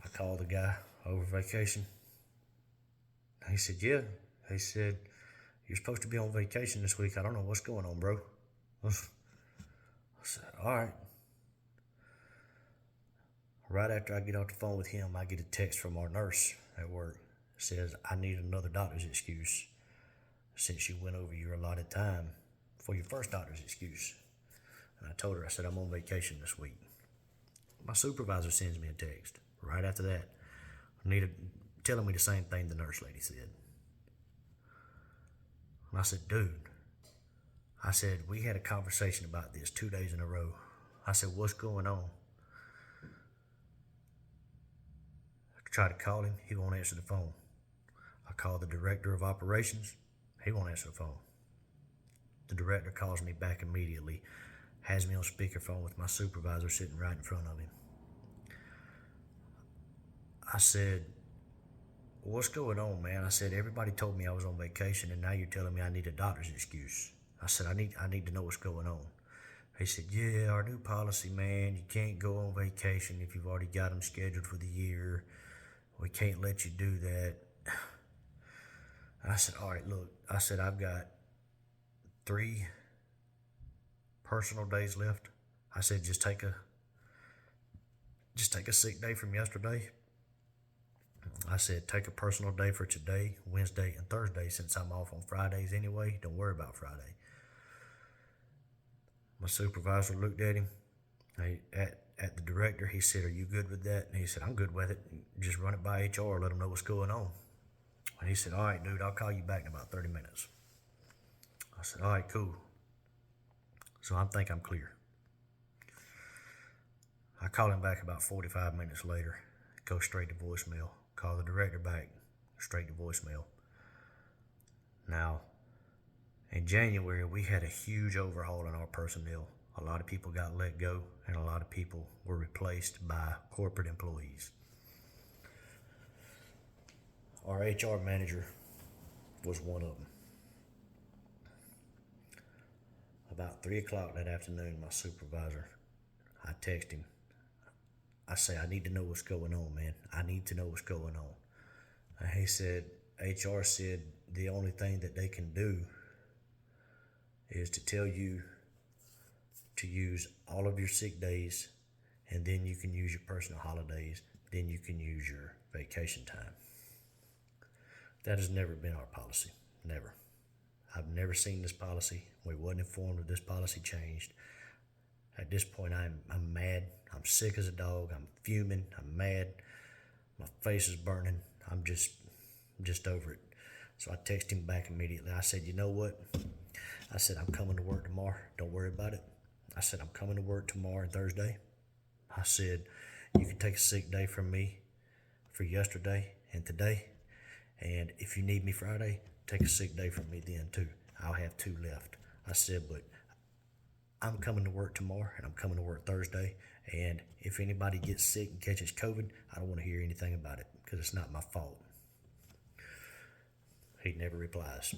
I call the guy over vacation. He said, yeah. He said, you're supposed to be on vacation this week. I don't know what's going on, bro. I said, all right. Right after I get off the phone with him, I get a text from our nurse at work. It says, I need another doctor's excuse since you went over your allotted time for your first doctor's excuse. And I told her, I said, I'm on vacation this week. My supervisor sends me a text right after that, telling me the same thing the nurse lady said. And I said, dude, I said, we had a conversation about this 2 days in a row. I said, what's going on? I tried to call him. He won't answer the phone. I called the director of operations. He won't answer the phone. The director calls me back immediately, has me on speakerphone with my supervisor sitting right in front of him. I said, what's going on, man? I said, everybody told me I was on vacation, and now you're telling me I need a doctor's excuse. I said, I need to know what's going on. He said, yeah, our new policy, man, you can't go on vacation if you've already got them scheduled for the year. We can't let you do that. I said, all right, look, I said, I've got 3 personal days left. I said, just take a sick day from yesterday. I said, take a personal day for today, Wednesday, and Thursday, since I'm off on Fridays anyway. Don't worry about Friday. My supervisor looked at him, at the director. He said, are you good with that? And he said, I'm good with it. Just run it by HR, let them know what's going on. And he said, all right, dude, I'll call you back in about 30 minutes. I said, all right, cool. So I think I'm clear. I call him back about 45 minutes later, go straight to voicemail. Call the director back, straight to voicemail. Now, in January, we had a huge overhaul in our personnel. A lot of people got let go, and a lot of people were replaced by corporate employees. Our HR manager was one of them. About 3 o'clock that afternoon, my supervisor, I text him. I say, I need to know what's going on, man. I need to know what's going on. And he said, HR said the only thing that they can do is to tell you to use all of your sick days, and then you can use your personal holidays, then you can use your vacation time. That has never been our policy. Never. I've never seen this policy. We wasn't informed of this policy changed. At this point, I'm mad. I'm sick as a dog. I'm fuming. I'm mad. My face is burning. I'm just over it. So I texted him back immediately. I said, you know what? I said, I'm coming to work tomorrow. Don't worry about it. I said, I'm coming to work tomorrow and Thursday. I said, you can take a sick day from me for yesterday and today. And if you need me Friday, take a sick day from me then too. I'll have 2 left. I said, but I'm coming to work tomorrow and I'm coming to work Thursday. And if anybody gets sick and catches COVID, I don't want to hear anything about it because it's not my fault. He never replies.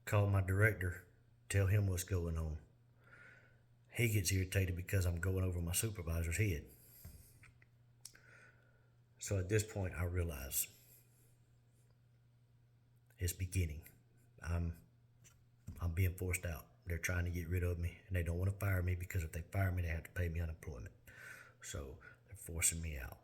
Call my director, tell him what's going on. He gets irritated because I'm going over my supervisor's head. So at this point, I realize it's beginning. I'm being forced out. They're trying to get rid of me, and they don't want to fire me because if they fire me, they have to pay me unemployment. So they're forcing me out.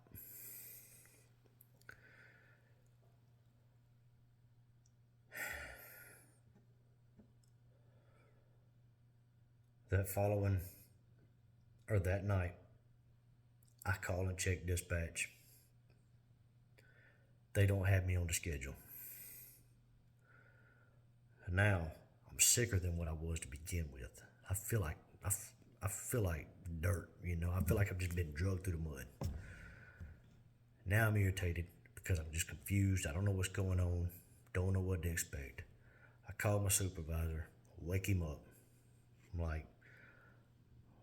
That night, I call and check dispatch. they don't have me on the schedule. Now I'm sicker than what I was to begin with. I feel like I feel like dirt, you know. I feel like I've just been drugged through the mud. Now I'm irritated because I'm just confused. I don't know what's going on. Don't know what to expect. I call my supervisor, wake him up. I'm like,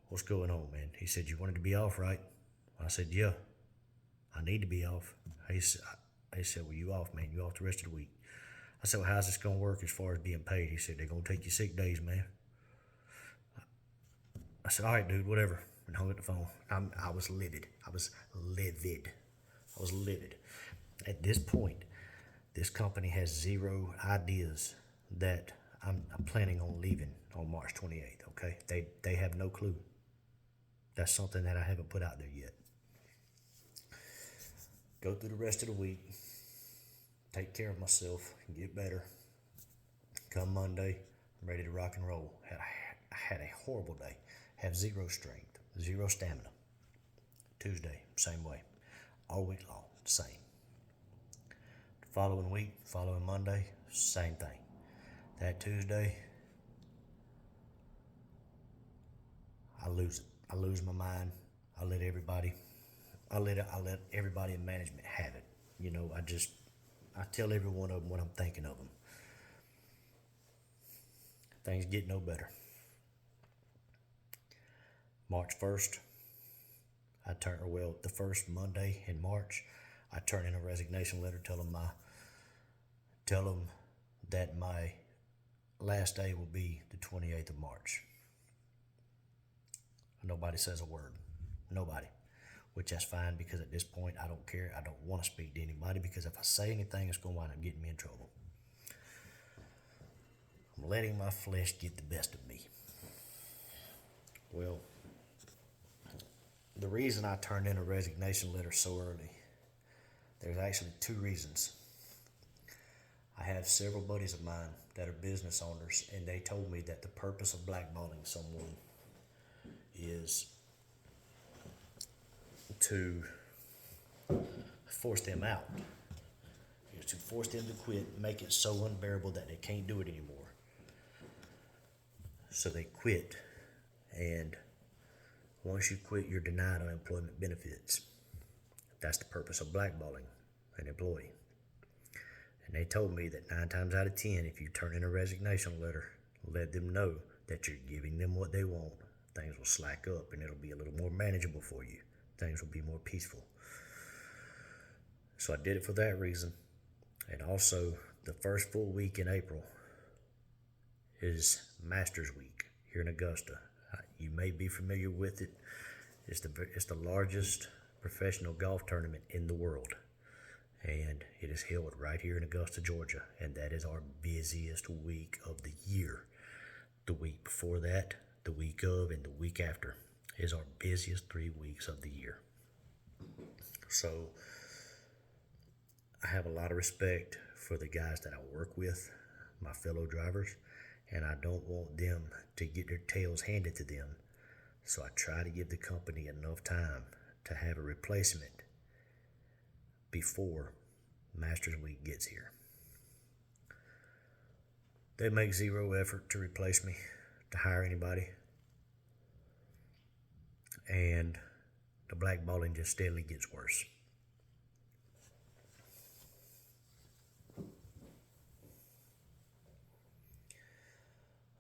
what's going on, man? He said, you wanted to be off, right? I said, yeah, I need to be off. He said, well, you off, man. You off the rest of the week. I said, well, how's this going to work as far as being paid? He said, they're going to take you sick days, man. I said, all right, dude, whatever. And hung up the phone. I was livid. I was livid. I was livid. At this point, this company has zero ideas that I'm planning on leaving on March 28th, okay? They have no clue. That's something that I haven't put out there yet. Go through the rest of the week, take care of myself, get better. Come Monday, I'm ready to rock and roll. I had a horrible day. Have zero strength, zero stamina. Tuesday, same way. All week long, same. The following week, following Monday, same thing. That Tuesday, I lose it. I lose my mind. I let everybody in management have it. You know, I tell every one of them what I'm thinking of them. Things get no better. March 1st, the first Monday in March, I turn in a resignation letter, tell them that my last day will be the 28th of March. Nobody says a word. Nobody. Which that's fine, because at this point I don't care. I don't want to speak to anybody, because if I say anything, it's going to wind up getting me in trouble. I'm letting my flesh get the best of me. Well, the reason I turned in a resignation letter so early, there's actually two reasons. I have several buddies of mine that are business owners, and they told me that the purpose of blackballing someone is to force them out. Is to force them to quit, make it so unbearable that they can't do it anymore. So they quit, and once you quit, you're denied unemployment benefits. That's the purpose of blackballing an employee. And they told me that 9 times out of 10, if you turn in a resignation letter, let them know that you're giving them what they want, things will slack up and it'll be a little more manageable for you. Things will be more peaceful. So I did it for that reason. And also, the first full week in April is Masters Week here in Augusta. You may be familiar with it. It's the largest professional golf tournament in the world. And it is held right here in Augusta, Georgia. And that is our busiest week of the year. The week before that, the week of, and the week after is our busiest 3 weeks of the year. So I have a lot of respect for the guys that I work with, my fellow drivers, and I don't want them to get their tails handed to them. So I try to give the company enough time to have a replacement before Masters Week gets here. They make zero effort to replace me, to hire anybody. And the blackballing just steadily gets worse.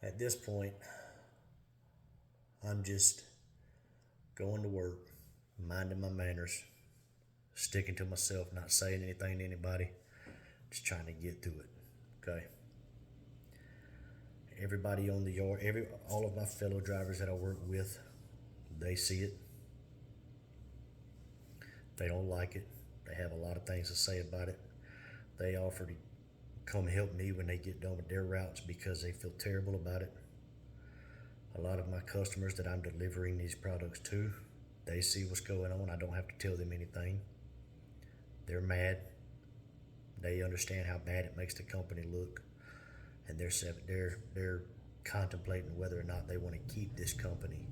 At this point, I'm just going to work, minding my manners, sticking to myself, not saying anything to anybody, just trying to get through it, okay? Everybody on the yard, all of my fellow drivers that I work with, they see it. They don't like it. They have a lot of things to say about it. They offer to come help me when they get done with their routes because they feel terrible about it. A lot of my customers that I'm delivering these products to, they see what's going on. I don't have to tell them anything. They're mad. They understand how bad it makes the company look, and they're contemplating whether or not they want to keep this company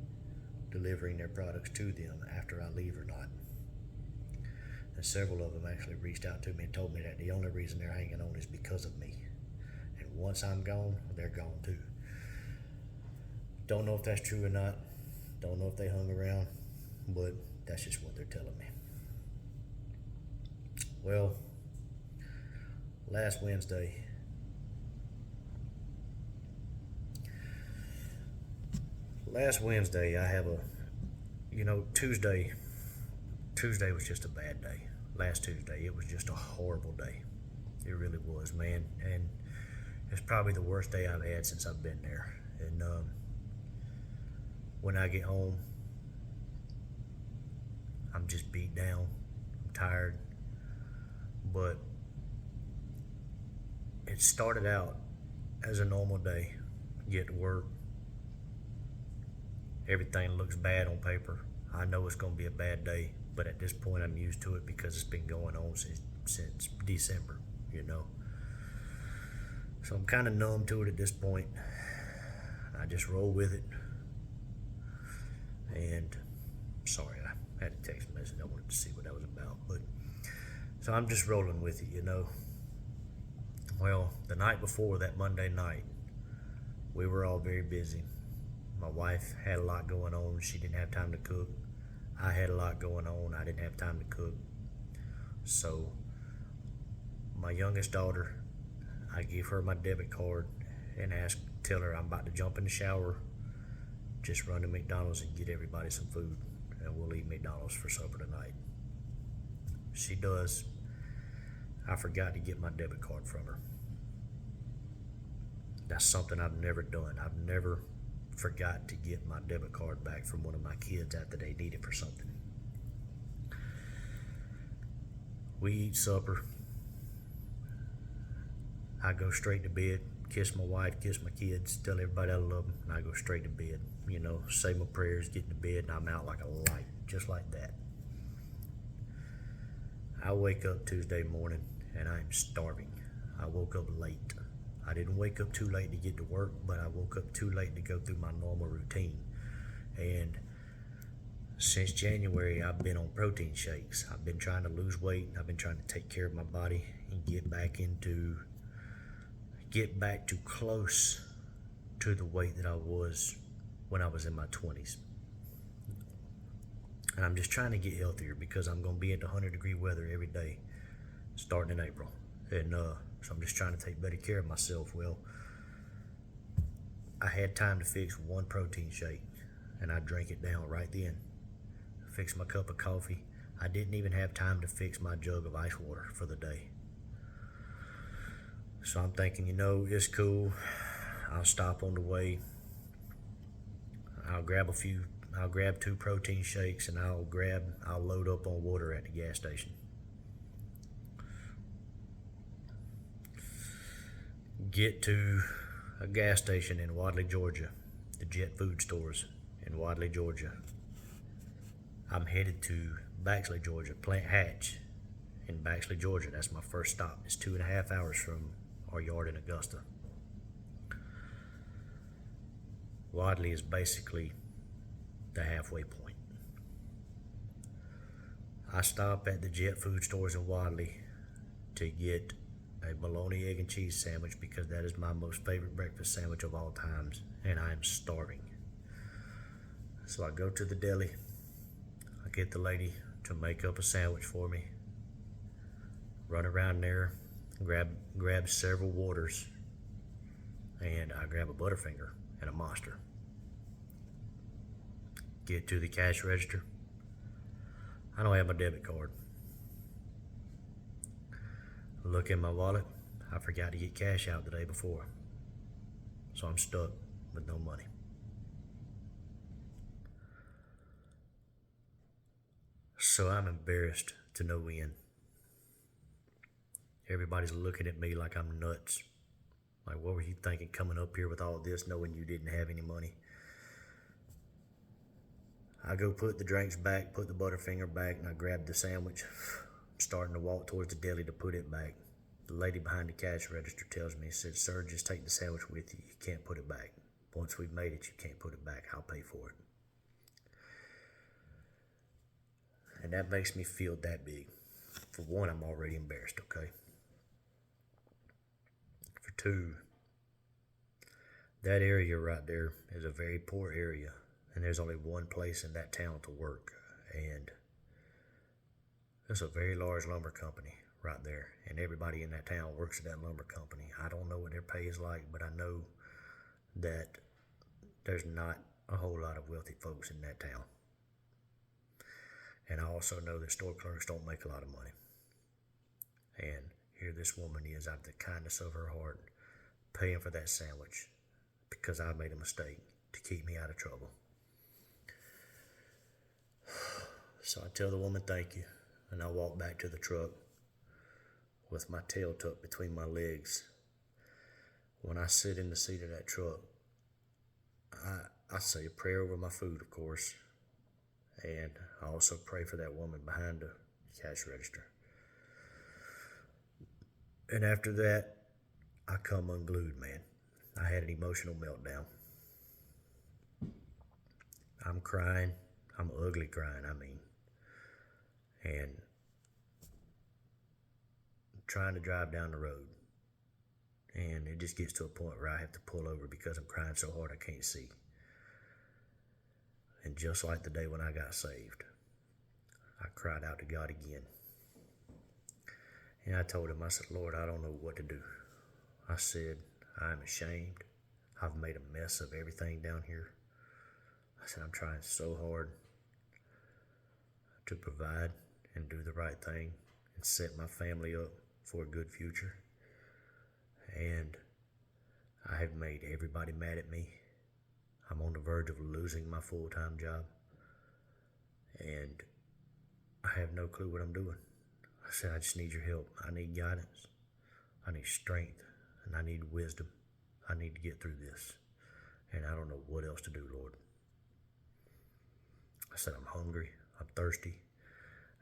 delivering their products to them after I leave or not. And several of them actually reached out to me and told me that the only reason they're hanging on is because of me. And once I'm gone, they're gone too. Don't know if that's true or not. Don't know if they hung around, but that's just what they're telling me. Well, last Wednesday, I have Tuesday was just a bad day. Last Tuesday, it was just a horrible day. It really was, man. And it's probably the worst day I've had since I've been there. And when I get home, I'm just beat down. I'm tired. But it started out as a normal day. Get to work. Everything looks bad on paper. I know it's going to be a bad day, but at this point I'm used to it because it's been going on since December, So I'm kind of numb to it at this point. I just roll with it. And sorry, I had a text message. I wanted to see what that was about, but so I'm just rolling with it, Well, the night before, that Monday night, we were all very busy. My wife had a lot going on. She didn't have time to cook. I had a lot going on. I didn't have time to cook. So my youngest daughter, I give her my debit card and tell her I'm about to jump in the shower, just run to McDonald's and get everybody some food, and we'll eat McDonald's for supper tonight. She does. I forgot to get my debit card from her. That's something I've never done. I've never forgot to get my debit card back from one of my kids after they need it for something. We eat supper. I go straight to bed, kiss my wife, kiss my kids, tell everybody I love them, and I go straight to bed. Say my prayers, get to bed, and I'm out like a light, just like that. I wake up Tuesday morning, and I'm starving. I woke up late. I didn't wake up too late to get to work, but I woke up too late to go through my normal routine. And since January, I've been on protein shakes. I've been trying to lose weight. I've been trying to take care of my body and get back to close to the weight that I was when I was in my 20s. And I'm just trying to get healthier because I'm going to be in the 100-degree weather every day starting in April. And so I'm just trying to take better care of myself. Well, I had time to fix one protein shake, and I drank it down right then. Fixed my cup of coffee. I didn't even have time to fix my jug of ice water for the day. So I'm thinking, it's cool. I'll stop on the way. I'll grab 2 protein shakes, and I'll load up on water at the gas station. Get to a gas station in Wadley, Georgia, the Jet Food stores in Wadley, Georgia. I'm headed to Baxley, Georgia, Plant Hatch in Baxley, Georgia. That's my first stop. It's 2.5 hours from our yard in Augusta. Wadley is basically the halfway point. I stop at the Jet Food stores in Wadley to get a bologna, egg, and cheese sandwich because that is my most favorite breakfast sandwich of all times, and I am starving. So I go to the deli. I get the lady to make up a sandwich for me. Run around there, grab several waters, and I grab a Butterfinger and a Monster. Get to the cash register. I don't have my debit card. Look in my wallet. I forgot to get cash out the day before. So I'm stuck with no money. So I'm embarrassed to no end. Everybody's looking at me like I'm nuts. Like, what were you thinking coming up here with all this knowing you didn't have any money? I go put the drinks back, put the Butterfinger back, and I grab the sandwich. I'm starting to walk towards the deli to put it back. The lady behind the cash register tells me, said, "Sir, just take the sandwich with you. You can't put it back. Once we've made it, you can't put it back. I'll pay for it." And that makes me feel that big. For one, I'm already embarrassed, okay? For two, that area right there is a very poor area, and there's only one place in that town to work, and there's a very large lumber company right there, and everybody in that town works at that lumber company. I don't know what their pay is like, but I know that there's not a whole lot of wealthy folks in that town. And I also know that store clerks don't make a lot of money. And here this woman is, out of the kindness of her heart, paying for that sandwich because I made a mistake to keep me out of trouble. So I tell the woman thank you, and I walk back to the truck with my tail tucked between my legs. When I sit in the seat of that truck, I say a prayer over my food, of course, and I also pray for that woman behind the cash register. And after that, I come unglued, man. I had an emotional meltdown. I'm crying. I'm ugly crying, I mean. And I'm trying to drive down the road. And it just gets to a point where I have to pull over because I'm crying so hard I can't see. And just like the day when I got saved, I cried out to God again. And I told him, I said, Lord, I don't know what to do. I said, I'm ashamed. I've made a mess of everything down here. I said, I'm trying so hard to provide and do the right thing and set my family up for a good future. And I have made everybody mad at me. I'm on the verge of losing my full-time job. And I have no clue what I'm doing. I said, I just need your help. I need guidance. I need strength. And I need wisdom. I need to get through this. And I don't know what else to do, Lord. I said, I'm hungry. I'm thirsty.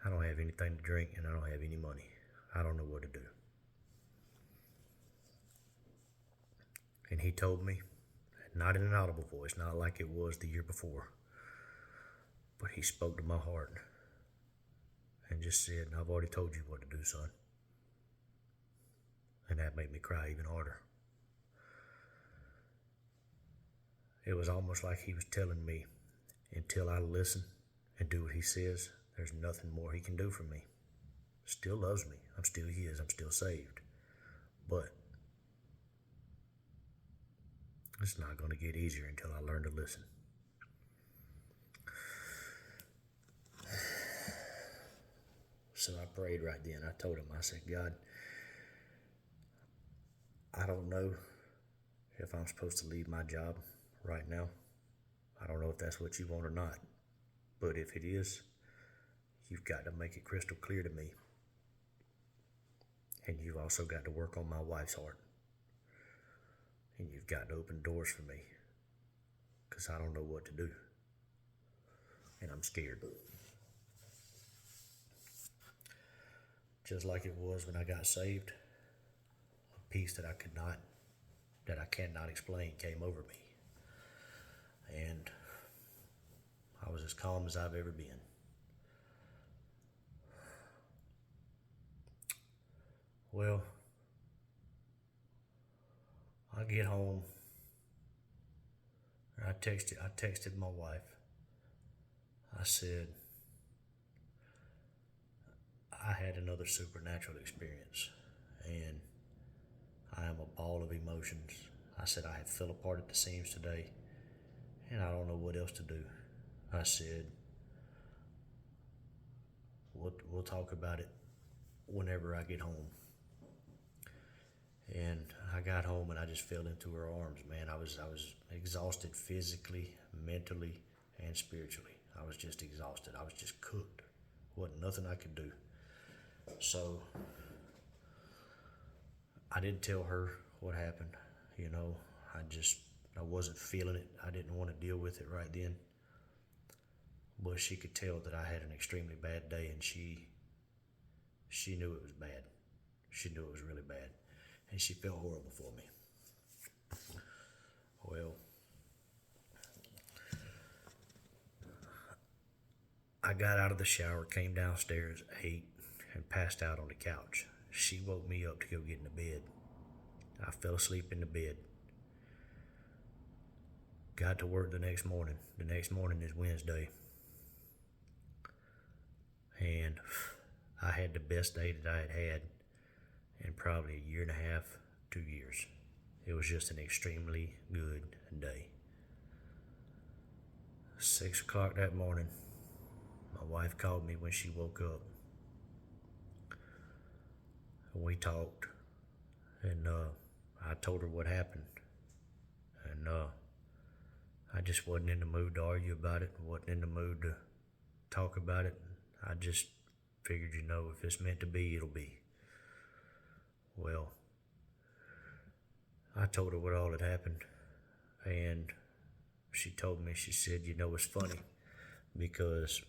I don't have anything to drink, and I don't have any money. I don't know what to do. And he told me, not in an audible voice, not like it was the year before, but he spoke to my heart and just said, I've already told you what to do, son. And that made me cry even harder. It was almost like he was telling me, until I listen and do what he says, there's nothing more he can do for me. Still loves me. I'm still his. I'm still saved. But it's not going to get easier until I learn to listen. So I prayed right then. I told him, I said, God, I don't know if I'm supposed to leave my job right now. I don't know if that's what you want or not. But if it is, you've got to make it crystal clear to me. And you've also got to work on my wife's heart. And you've got to open doors for me. Because I don't know what to do. And I'm scared. Just like it was when I got saved, a peace that I cannot explain came over me. And I was as calm as I've ever been. Well, I get home. I texted my wife. I said, I had another supernatural experience, and I am a ball of emotions. I said, I have fell apart at the seams today, and I don't know what else to do. I said, we'll talk about it whenever I get home. And I got home and I just fell into her arms, man. I was exhausted physically, mentally, and spiritually. I was just exhausted. I was just cooked. Wasn't nothing I could do. So I didn't tell her what happened. I wasn't feeling it. I didn't want to deal with it right then. But she could tell that I had an extremely bad day, and she knew it was bad. She knew it was really bad. And she felt horrible for me. Well, I got out of the shower, came downstairs, ate, and passed out on the couch. She woke me up to go get in the bed. I fell asleep in the bed. Got to work the next morning. The next morning is Wednesday. And I had the best day that I had had in probably a year and a half, 2 years. It was just an extremely good day. 6 o'clock that morning, my wife called me when she woke up. We talked, and I told her what happened. And I just wasn't in the mood to argue about it, wasn't in the mood to talk about it. I just figured, if it's meant to be, it'll be. Well, I told her what all had happened, and she told me, she said, it's funny because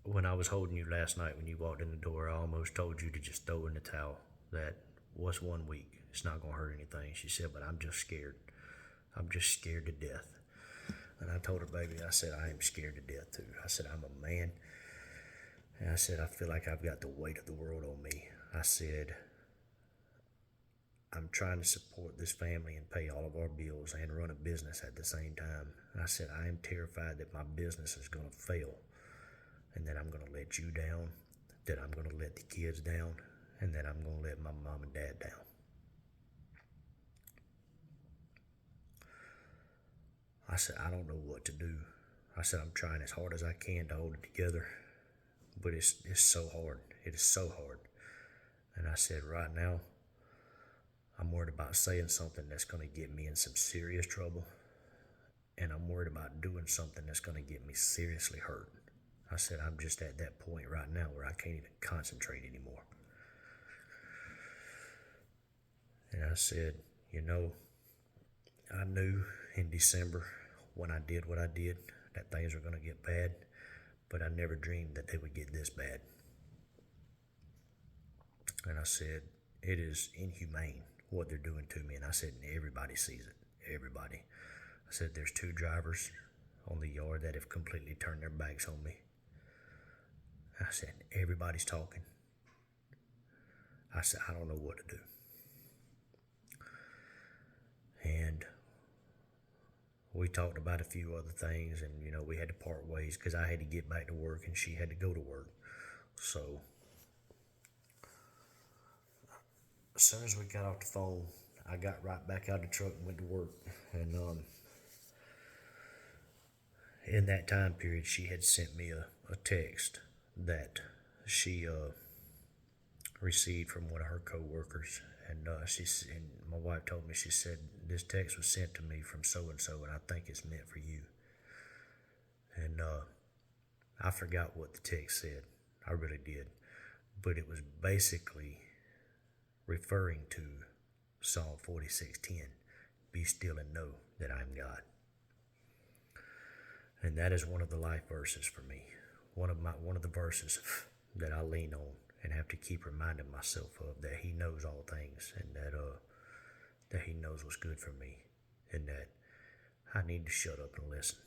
when I was holding you last night when you walked in the door, I almost told you to just throw in the towel. That was 1 week. It's not going to hurt anything. She said, but I'm just scared. I'm just scared to death. And I told her, baby, I said, I am scared to death too. I said, I'm a man. And I said, I feel like I've got the weight of the world on me. I said, I'm trying to support this family and pay all of our bills and run a business at the same time. I said, I am terrified that my business is going to fail and that I'm going to let you down, that I'm going to let the kids down, and that I'm going to let my mom and dad down. I said, I don't know what to do. I said, I'm trying as hard as I can to hold it together, but it's so hard. It is so hard. And I said, right now, I'm worried about saying something that's going to get me in some serious trouble, and I'm worried about doing something that's going to get me seriously hurt. I said, I'm just at that point right now where I can't even concentrate anymore. And I said, I knew in December when I did what I did that things were going to get bad, but I never dreamed that they would get this bad. And I said, it is inhumane what they're doing to me. And I said, and everybody sees it. Everybody. I said, there's 2 drivers on the yard that have completely turned their backs on me. I said, everybody's talking. I said, I don't know what to do. And we talked about a few other things, and we had to part ways because I had to get back to work and she had to go to work. So as soon as we got off the phone, I got right back out of the truck and went to work. And in that time period, she had sent me a text that she received from one of her co-workers. And and my wife told me, she said, this text was sent to me from so-and-so, and I think it's meant for you. And I forgot what the text said. I really did. But it was basically referring to Psalm 46:10, be still and know that I am God. And that is one of the life verses for me. One of the verses that I lean on and have to keep reminding myself of, that He knows all things, and that He knows what's good for me, and that I need to shut up and listen.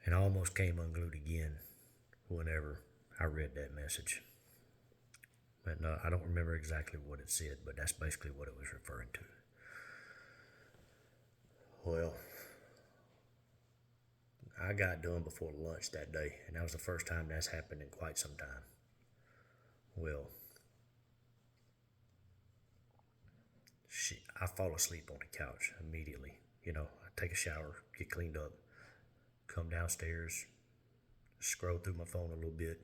And I almost came unglued again whenever I read that message. And I don't remember exactly what it said, but that's basically what it was referring to. Well, I got done before lunch that day, and that was the first time that's happened in quite some time. Well, I fall asleep on the couch immediately. I take a shower, get cleaned up, come downstairs, scroll through my phone a little bit,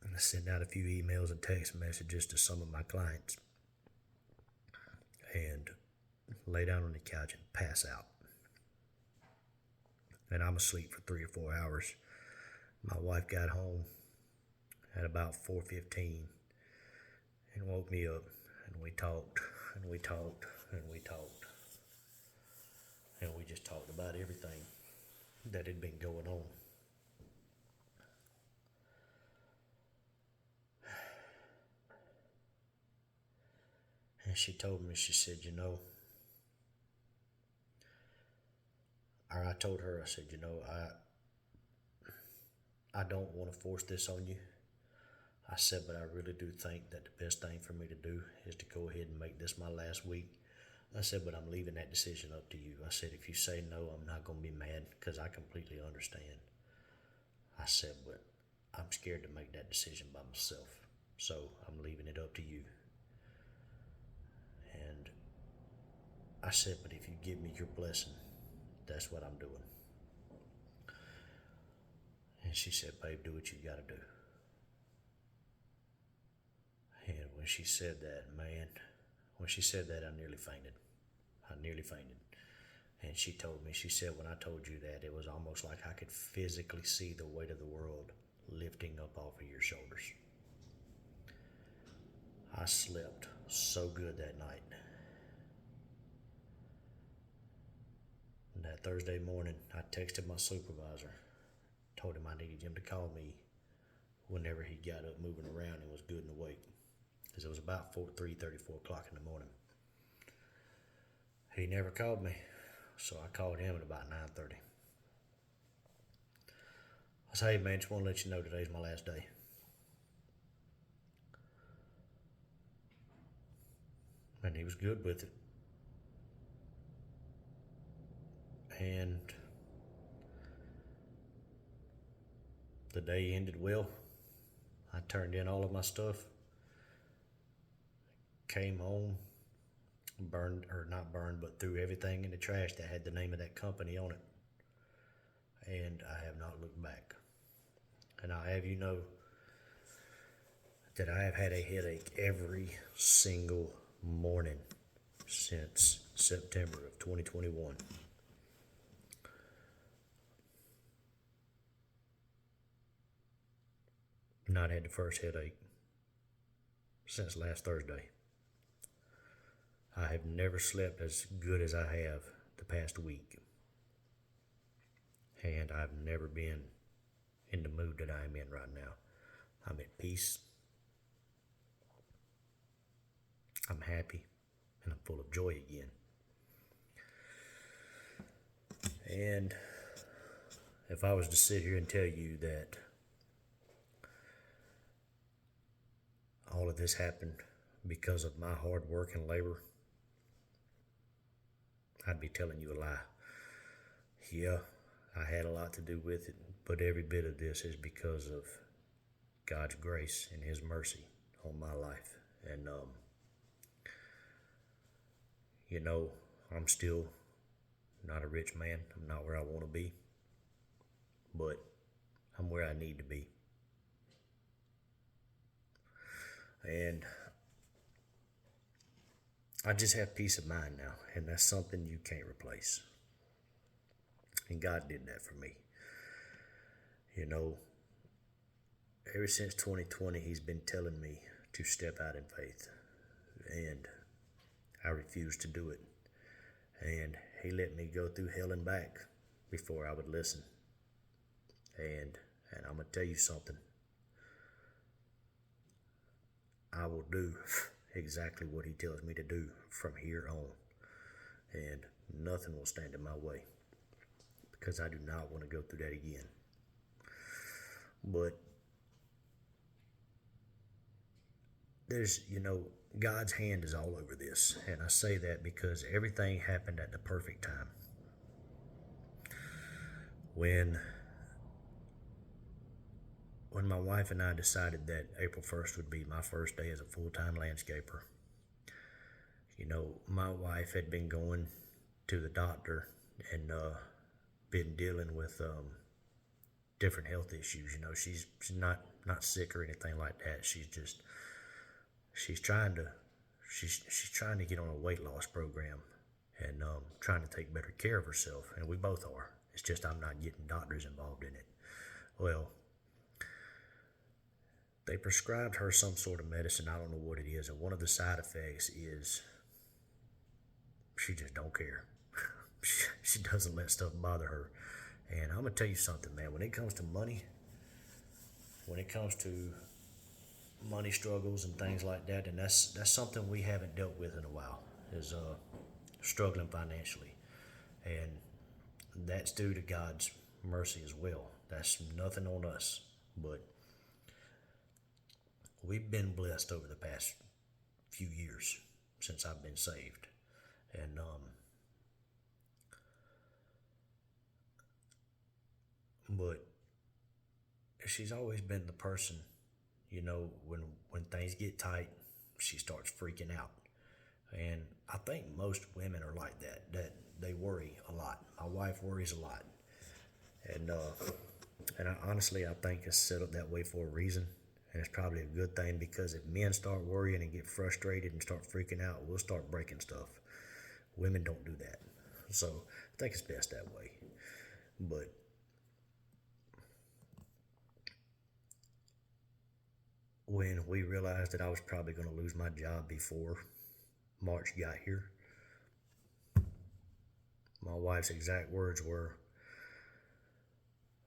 and I send out a few emails and text messages to some of my clients, and lay down on the couch and pass out. And I'm asleep for 3 or 4 hours. My wife got home at about 4:15 and woke me up, and we talked, and we talked, and we talked. And we just talked about everything that had been going on. And she told me, she said, I or I told her, I said, I don't want to force this on you. I said, but I really do think that the best thing for me to do is to go ahead and make this my last week. I said, but I'm leaving that decision up to you. I said, if you say no, I'm not going to be mad because I completely understand. I said, but I'm scared to make that decision by myself. So I'm leaving it up to you. And I said, but if you give me your blessing, that's what I'm doing. And she said, babe, do what you got to do. And when she said that, man, when she said that, I nearly fainted. I nearly fainted. And she told me, she said, when I told you that, it was almost like I could physically see the weight of the world lifting up off of your shoulders. I slept so good that night. And that Thursday morning, I texted my supervisor, told him I needed him to call me whenever he got up moving around and was good and awake. Because it was about 3:30, 4 o'clock in the morning. He never called me, so I called him at about 9:30. I said, hey man, just want to let you know today's my last day. And he was good with it. And the day ended well. I turned in all of my stuff, came home, burned, or not burned, but threw everything in the trash that had the name of that company on it. And I have not looked back. And I'll have you know that I have had a headache every single morning since September of 2021. Not had the first headache since last Thursday. I have never slept as good as I have the past week. And I've never been in the mood that I am in right now. I'm at peace. I'm happy. And I'm full of joy again. And if I was to sit here and tell you that all of this happened because of my hard work and labor, I'd be telling you a lie. Yeah, I had a lot to do with it, but every bit of this is because of God's grace and His mercy on my life. And, I'm still not a rich man. I'm not where I want to be, but I'm where I need to be. And I just have peace of mind now, and that's something you can't replace. And God did that for me. Ever since 2020, He's been telling me to step out in faith, and I refused to do it. And He let me go through hell and back before I would listen. And I'm going to tell you something. I will do exactly what He tells me to do from here on. And nothing will stand in my way, because I do not want to go through that again. But there's, God's hand is all over this. And I say that because everything happened at the perfect time. When my wife and I decided that April 1st would be my first day as a full-time landscaper, my wife had been going to the doctor and been dealing with different health issues. She's not sick or anything like that. She's trying to get on a weight loss program and trying to take better care of herself, and we both are. It's just I'm not getting doctors involved in it. Well, they prescribed her some sort of medicine. I don't know what it is, and one of the side effects is she just don't care. She doesn't let stuff bother her. And I'm gonna tell you something, man. When it comes to money struggles and things like that, and that's something we haven't dealt with in a while, is struggling financially. And that's due to God's mercy as well. That's nothing on us. But we've been blessed over the past few years since I've been saved. And but she's always been the person, when things get tight, she starts freaking out. And I think most women are like that they worry a lot. My wife worries a lot. And honestly, I think it's set up that way for a reason. And it's probably a good thing, because if men start worrying and get frustrated and start freaking out, we'll start breaking stuff. Women don't do that. So I think it's best that way. But when we realized that I was probably going to lose my job before March got here, my wife's exact words were,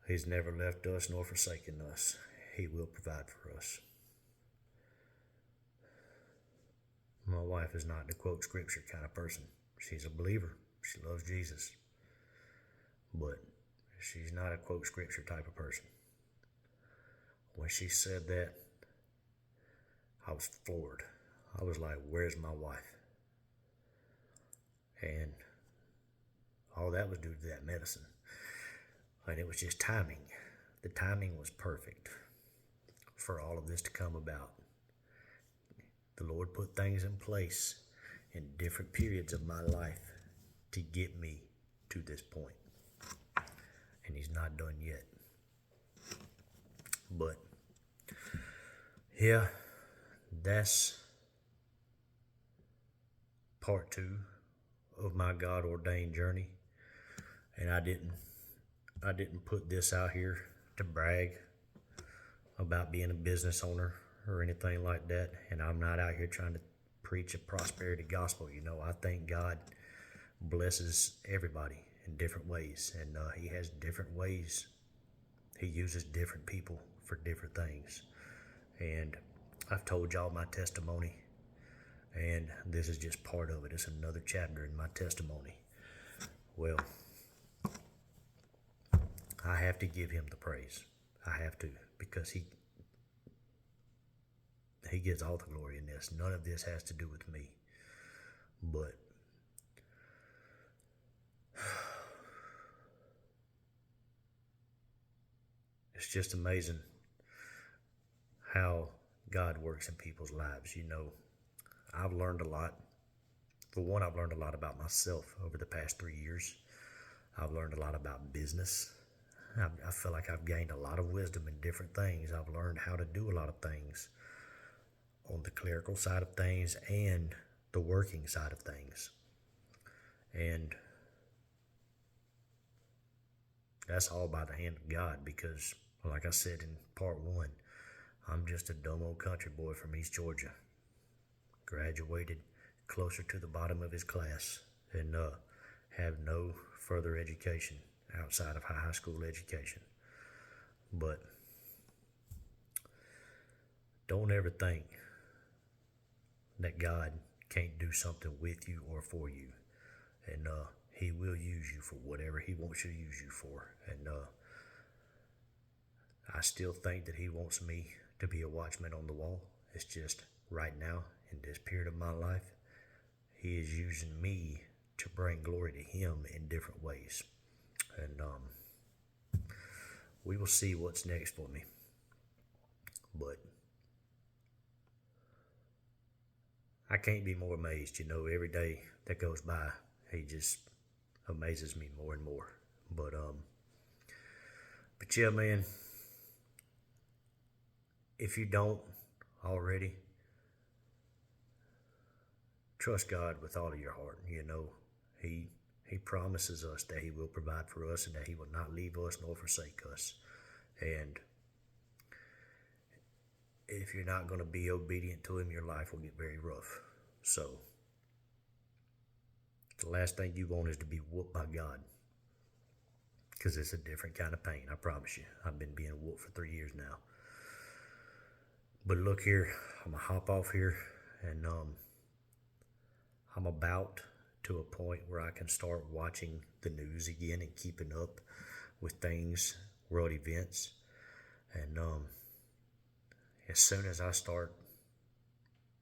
"He's never left us nor forsaken us. He will provide for us." My wife is not the quote scripture kind of person. She's a believer. She loves Jesus. But she's not a quote scripture type of person. When she said that, I was floored. I was like, where's my wife? And all that was due to that medicine. And it was just timing. The timing was perfect for all of this to come about. The Lord put things in place in different periods of my life to get me to this point. And He's not done yet. But yeah, that's part 2 of my God ordained journey. And I didn't put this out here to brag about being a business owner or anything like that. And I'm not out here trying to preach a prosperity gospel. I think God blesses everybody in different ways, and He has different ways. He uses different people for different things. And I've told y'all my testimony, and this is just part of it. It's another chapter in my testimony. Well, I have to give Him the praise. I have to, because He gets all the glory in this. None of this has to do with me. But it's just amazing how God works in people's lives. I've learned a lot. For one, I've learned a lot about myself over the past 3 years. I've learned a lot about business. I feel like I've gained a lot of wisdom in different things. I've learned how to do a lot of things on the clerical side of things and the working side of things. And that's all by the hand of God, because, like I said in part 1, I'm just a dumb old country boy from East Georgia. Graduated closer to the bottom of his class, and have no further education outside of high school education. But don't ever think that God can't do something with you or for you. And He will use you for whatever He wants you to use you for. And I still think that He wants me to be a watchman on the wall. It's just right now, in this period of my life, He is using me to bring glory to Him in different ways. And we will see what's next for me. But I can't be more amazed. Every day that goes by, He just amazes me more and more. But yeah, man, if you don't already, trust God with all of your heart. He promises us that He will provide for us and that He will not leave us nor forsake us. And if you're not going to be obedient to Him, your life will get very rough. So the last thing you want is to be whooped by God, because it's a different kind of pain, I promise you. I've been being whooped for 3 years now. But look here, I'm going to hop off here, and I'm about to a point where I can start watching the news again and keeping up with things, world events. And as soon as I start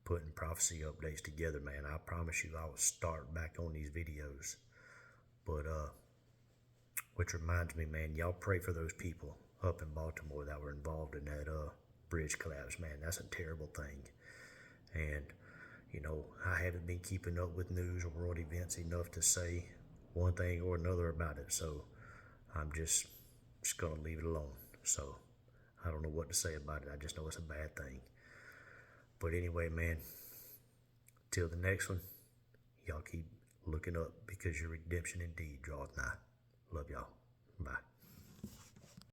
putting prophecy updates together, man, I promise you I will start back on these videos. But which reminds me, man, y'all pray for those people up in Baltimore that were involved in that bridge collapse, man. That's a terrible thing. And I haven't been keeping up with news or world events enough to say one thing or another about it. So I'm just gonna leave it alone. So I don't know what to say about it. I just know it's a bad thing. But anyway, man, till the next one, y'all keep looking up because your redemption indeed draweth nigh. Love y'all. Bye.